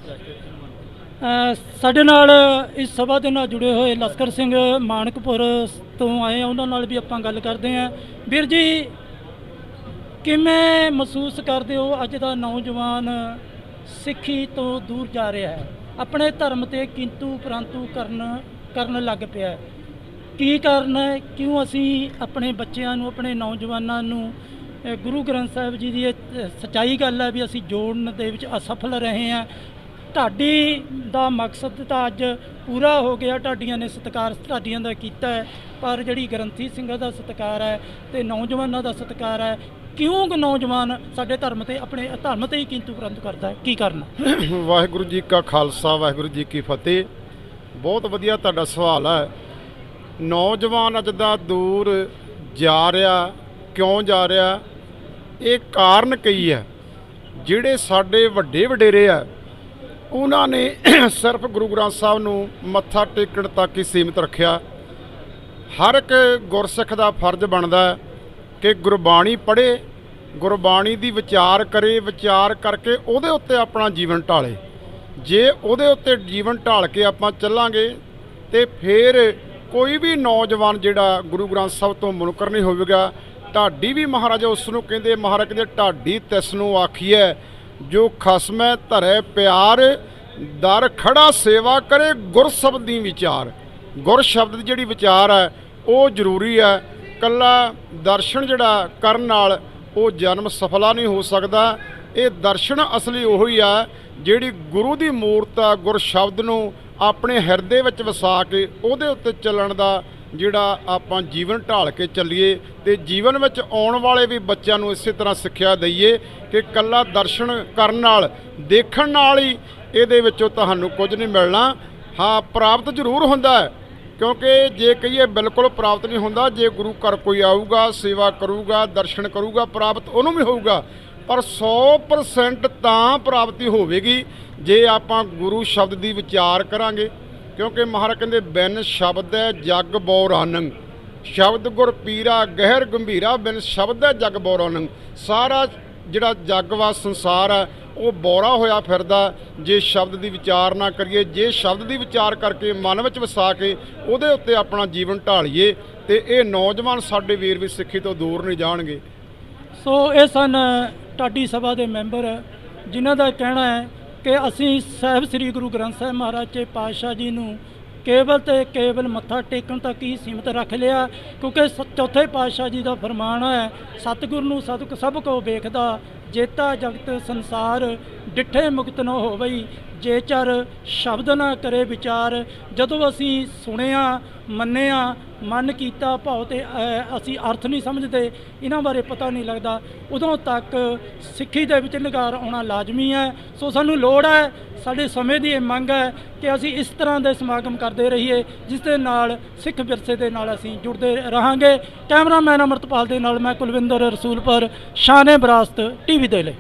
ਸਾਡੇ ਨਾਲ ਇਸ ਸਭਾ ਦੇ ਨਾਲ ਜੁੜੇ ਹੋਏ ਲਸਕਰ ਸਿੰਘ ਮਾਨਕਪੁਰ ਤੋਂ ਆਏ ਆ, ਉਹਨਾਂ ਨਾਲ ਵੀ ਆਪਾਂ ਗੱਲ ਕਰਦੇ ਹਾਂ। ਵੀਰ ਜੀ, ਕਿਵੇਂ ਮਹਿਸੂਸ ਕਰਦੇ ਹੋ ਅੱਜ ਦਾ ਨੌਜਵਾਨ ਸਿੱਖੀ ਤੋਂ ਦੂਰ ਜਾ ਰਿਹਾ ਹੈ, ਆਪਣੇ ਧਰਮ ਤੇ ਕਿੰਤੂ ਪਰੰਤੂ ਕਰਨ ਲੱਗ ਪਿਆ ਹੈ? ਕੀ ਕਾਰਨ ਹੈ? ਕਿਉਂ ਅਸੀਂ ਆਪਣੇ ਬੱਚਿਆਂ ਨੂੰ, ਆਪਣੇ ਨੌਜਵਾਨਾਂ ਨੂੰ ਗੁਰੂ ਗ੍ਰੰਥ ਸਾਹਿਬ ਜੀ ਦੀ ਇਹ ਸੱਚਾਈ ਗੱਲ ਹੈ ਵੀ ਅਸੀਂ ਜੋੜਨ ਦੇ ਵਿੱਚ ਅਸਫਲ ਰਹੇ ਹਾਂ? ਢਾਡੀ ਦਾ ਮਕਸਦ ਤਾਂ ਅੱਜ ਪੂਰਾ ਹੋ ਗਿਆ, ਢਾਡੀਆਂ ਨੇ ਸਤਿਕਾਰ ਢਾਡੀਆਂ ਦਾ ਕੀਤਾ ਹੈ, ਪਰ ਜਿਹੜੀ ਗ੍ਰੰਥੀ ਸਿੰਘਾਂ ਦਾ ਸਤਿਕਾਰ ਹੈ ਤੇ ਨੌਜਵਾਨਾਂ ਦਾ ਸਤਿਕਾਰ ਹੈ, ਕਿਉਂ ਨੌਜਵਾਨ ਸਾਡੇ ਧਰਮ ਤੇ, ਆਪਣੇ ਧਰਮ ਤੇ ਹੀ ਕਿੰਤੂ ਪਰੰਤੂ ਕਰਦਾ ਹੈ? ਕੀ ਕਾਰਨ? ਵਾਹਿਗੁਰੂ ਜੀ ਕਾ ਖਾਲਸਾ, ਵਾਹਿਗੁਰੂ ਜੀ ਕੀ ਫਤਿਹ। ਬਹੁਤ ਵਧੀਆ ਤੁਹਾਡਾ ਸਵਾਲ ਹੈ। ਨੌਜਵਾਨ ਅੱਜ ਦਾ ਦੂਰ ਜਾ ਰਿਹਾ, ਕਿਉਂ ਜਾ ਰਿਹਾ? ਇਹ ਕਾਰਨ ਕਈ ਹੈ। ਜਿਹੜੇ ਸਾਡੇ ਵੱਡੇ ਵਡੇਰੇ ਆ ਉਹਨਾਂ ਨੇ ਸਿਰਫ ਗੁਰੂ ਗ੍ਰੰਥ ਸਾਹਿਬ ਨੂੰ ਮੱਥਾ ਟੇਕਣ ਤੱਕ ਹੀ ਸੀਮਿਤ ਰੱਖਿਆ। ਹਰ ਇੱਕ ਗੁਰਸਿੱਖ ਦਾ ਫਰਜ਼ ਬਣਦਾ ਕਿ ਗੁਰਬਾਣੀ ਪੜ੍ਹੇ, ਗੁਰਬਾਣੀ ਦੀ ਵਿਚਾਰ ਕਰੇ, ਵਿਚਾਰ ਕਰਕੇ ਉਹਦੇ ਉੱਤੇ ਆਪਣਾ ਜੀਵਨ ਢਾਲੇ। ਜੇ ਉਹਦੇ ਉੱਤੇ ਜੀਵਨ ਢਾਲ ਕੇ ਆਪਾਂ ਚੱਲਾਂਗੇ ਤੇ ਫਿਰ ਕੋਈ ਵੀ ਨੌਜਵਾਨ ਜਿਹੜਾ ਗੁਰੂ ਗ੍ਰੰਥ ਸਾਹਿਬ ਤੋਂ ਮੁਨਕਰ ਨਹੀਂ ਹੋਵੇਗਾ। ਢਾਡੀ ਵੀ ਮਹਾਰਾਜਾ ਉਸ ਨੂੰ ਕਹਿੰਦੇ, ਮਹਾਰਾਜ ਕਹਿੰਦੇ ਢਾਡੀ ਤਿਸ ਨੂੰ ਆਖੀਐ ਜੋ ਖਸਮੈ ਧਰੈ ਪਿਆਰ, ਦਰ ਖੜਾ ਸੇਵਾ ਕਰੇ ਗੁਰ ਸ਼ਬਦ ਦੀ ਵਿਚਾਰ। ਗੁਰ ਸ਼ਬਦ ਦੀ ਜਿਹੜੀ ਵਿਚਾਰ ਹੈ ਉਹ ਜ਼ਰੂਰੀ ਹੈ। ਕੱਲਾ ਦਰਸ਼ਨ ਜਿਹੜਾ ਕਰਨ ਨਾਲ ਉਹ ਜਨਮ ਸਫਲਾ ਨਹੀਂ ਹੋ ਸਕਦਾ। ਇਹ ਦਰਸ਼ਨ ਅਸਲੀ ਉਹੀ ਆ ਜਿਹੜੀ ਗੁਰੂ ਦੀ ਮੂਰਤ ਆ, ਗੁਰ ਸ਼ਬਦ ਨੂੰ ਆਪਣੇ ਹਿਰਦੇ ਵਿੱਚ ਵਸਾ ਕੇ ਉਹਦੇ ਉੱਤੇ ਚੱਲਣ ਦਾ ਜਿਹੜਾ ਆਪਾਂ ਜੀਵਨ ਢਾਲ ਕੇ ਚੱਲੀਏ ਤੇ ਜੀਵਨ ਵਿੱਚ ਆਉਣ ਵਾਲੇ ਵੀ ਬੱਚਿਆਂ ਨੂੰ ਇਸੇ ਤਰ੍ਹਾਂ ਸਿੱਖਿਆ ਦਈਏ ਕਿ ਕੱਲਾ ਦਰਸ਼ਨ ਕਰਨ ਨਾਲ, ਦੇਖਣ ਨਾਲ ਹੀ ਇਹਦੇ ਵਿੱਚੋਂ ਤੁਹਾਨੂੰ ਕੁਝ ਨਹੀਂ ਮਿਲਣਾ। ਹਾਂ, ਪ੍ਰਾਪਤ ਜ਼ਰੂਰ ਹੁੰਦਾ ਹੈ, ਕਿਉਂਕਿ ਜੇ ਕਹੀਏ ਬਿਲਕੁਲ ਪ੍ਰਾਪਤ ਨਹੀਂ ਹੁੰਦਾ। ਜੇ ਗੁਰੂ ਘਰ ਕੋਈ ਆਊਗਾ, ਸੇਵਾ ਕਰੂਗਾ, ਦਰਸ਼ਨ ਕਰੂਗਾ, ਪ੍ਰਾਪਤ ਉਹਨੂੰ ਵੀ ਹੋਊਗਾ, ਪਰ 100% ਤਾਂ ਪ੍ਰਾਪਤੀ ਹੋਵੇਗੀ ਜੇ ਆਪਾਂ ਗੁਰੂ ਸ਼ਬਦ ਦੀ ਵਿਚਾਰ ਕਰਾਂਗੇ। ਕਿਉਂਕਿ ਮਹਾਰਾਜ ਕਹਿੰਦੇ ਬਿਨ ਸ਼ਬਦ ਹੈ ਜਗ ਬੌਰਾਨੰ, ਸ਼ਬਦ ਗੁਰ ਪੀਰਾ ਗਹਿਰ ਗੰਭੀਰਾ, ਬਿਨ ਸ਼ਬਦ ਹੈ ਜਗ ਬੌਰਾਨੰ। ਸਾਰਾ ਜਿਹੜਾ ਜੱਗ ਵਾ ਸੰਸਾਰ ਹੈ ਉਹ ਬੌਰਾ ਹੋਇਆ ਫਿਰਦਾ ਜੇ ਸ਼ਬਦ ਦੀ ਵਿਚਾਰ ਨਾ ਕਰੀਏ। ਜੇ ਸ਼ਬਦ ਦੀ ਵਿਚਾਰ ਕਰਕੇ ਮਨ ਵਿੱਚ ਵਸਾ ਕੇ ਉਹਦੇ ਉੱਤੇ ਆਪਣਾ ਜੀਵਨ ਢਾਲੀਏ ਤੇ ਇਹ ਨੌਜਵਾਨ ਸਾਡੇ ਵੀਰ ਵੀ ਸਿੱਖੀ ਤੋਂ ਦੂਰ ਨਹੀਂ ਜਾਣਗੇ। ਸੋ ਇਹ ਸਨ ਢਾਡੀ ਸਭਾ ਦੇ ਮੈਂਬਰ, ਜਿਨ੍ਹਾਂ ਦਾ ਕਹਿਣਾ ਹੈ ਕਿ ਅਸੀਂ ਸਾਹਿਬ ਸ੍ਰੀ ਗੁਰੂ ਗ੍ਰੰਥ ਸਾਹਿਬ ਮਹਾਰਾਜ ਜੀ ਪਾਤਸ਼ਾਹ ਜੀ ਨੂੰ ਕੇਵਲ ਤੇ ਕੇਵਲ ਮੱਥਾ ਟੇਕਣ ਤੱਕ ਹੀ ਸੀਮਿਤ ਰੱਖ ਲਿਆ, ਕਿਉਂਕਿ ਚੌਥੇ ਪਾਤਸ਼ਾਹ ਜੀ ਦਾ ਫਰਮਾਨ ਹੈ, ਸਤਿਗੁਰ ਨੂੰ ਸਤਿ ਸਭ ਕੋ ਵੇਖਦਾ, ਜੇਤਾ ਜਗਤ ਸੰਸਾਰ, ਡਿੱਠੇ ਮੁਕਤ ਨ ਹੋਵਈ, ਜੇ ਚਰ ਸ਼ਬਦ ਨਾ ਕਰੇ ਵਿਚਾਰ। ਜਦੋਂ ਅਸੀਂ ਸੁਣਿਆ, ਮੰਨਿਆ, ਮਨ ਕੀਤਾ ਭਾਉ ਤੇ ਅਸੀਂ ਅਰਥ ਨਹੀਂ ਸਮਝਦੇ, ਇਹਨਾਂ ਬਾਰੇ ਪਤਾ ਨਹੀਂ ਲੱਗਦਾ, ਉਦੋਂ ਤੱਕ ਸਿੱਖੀ ਦੇ ਵਿੱਚ ਨਿਗਾਰ ਆਉਣਾ ਲਾਜ਼ਮੀ ਹੈ। ਸੋ ਸਾਨੂੰ ਲੋੜ ਹੈ, ਸਾਡੇ ਸਮੇਂ ਦੀ ਇਹ ਮੰਗ ਹੈ ਕਿ ਅਸੀਂ ਇਸ ਤਰ੍ਹਾਂ ਦੇ ਸਮਾਗਮ ਕਰਦੇ ਰਹੀਏ ਜਿਸ ਦੇ ਨਾਲ ਸਿੱਖ ਵਿਰਸੇ ਦੇ ਨਾਲ ਅਸੀਂ ਜੁੜਦੇ ਰਹਾਂਗੇ। ਕੈਮਰਾਮੈਨ ਅਮਰਤਪਾਲ ਦੇ ਨਾਲ ਮੈਂ ਕੁਲਵਿੰਦਰ ਰਸੂਲਪੁਰ, ਸ਼ਾਨ-ਏ-ਵਿਰਾਸਤ TV ਦੇ ਲਈ।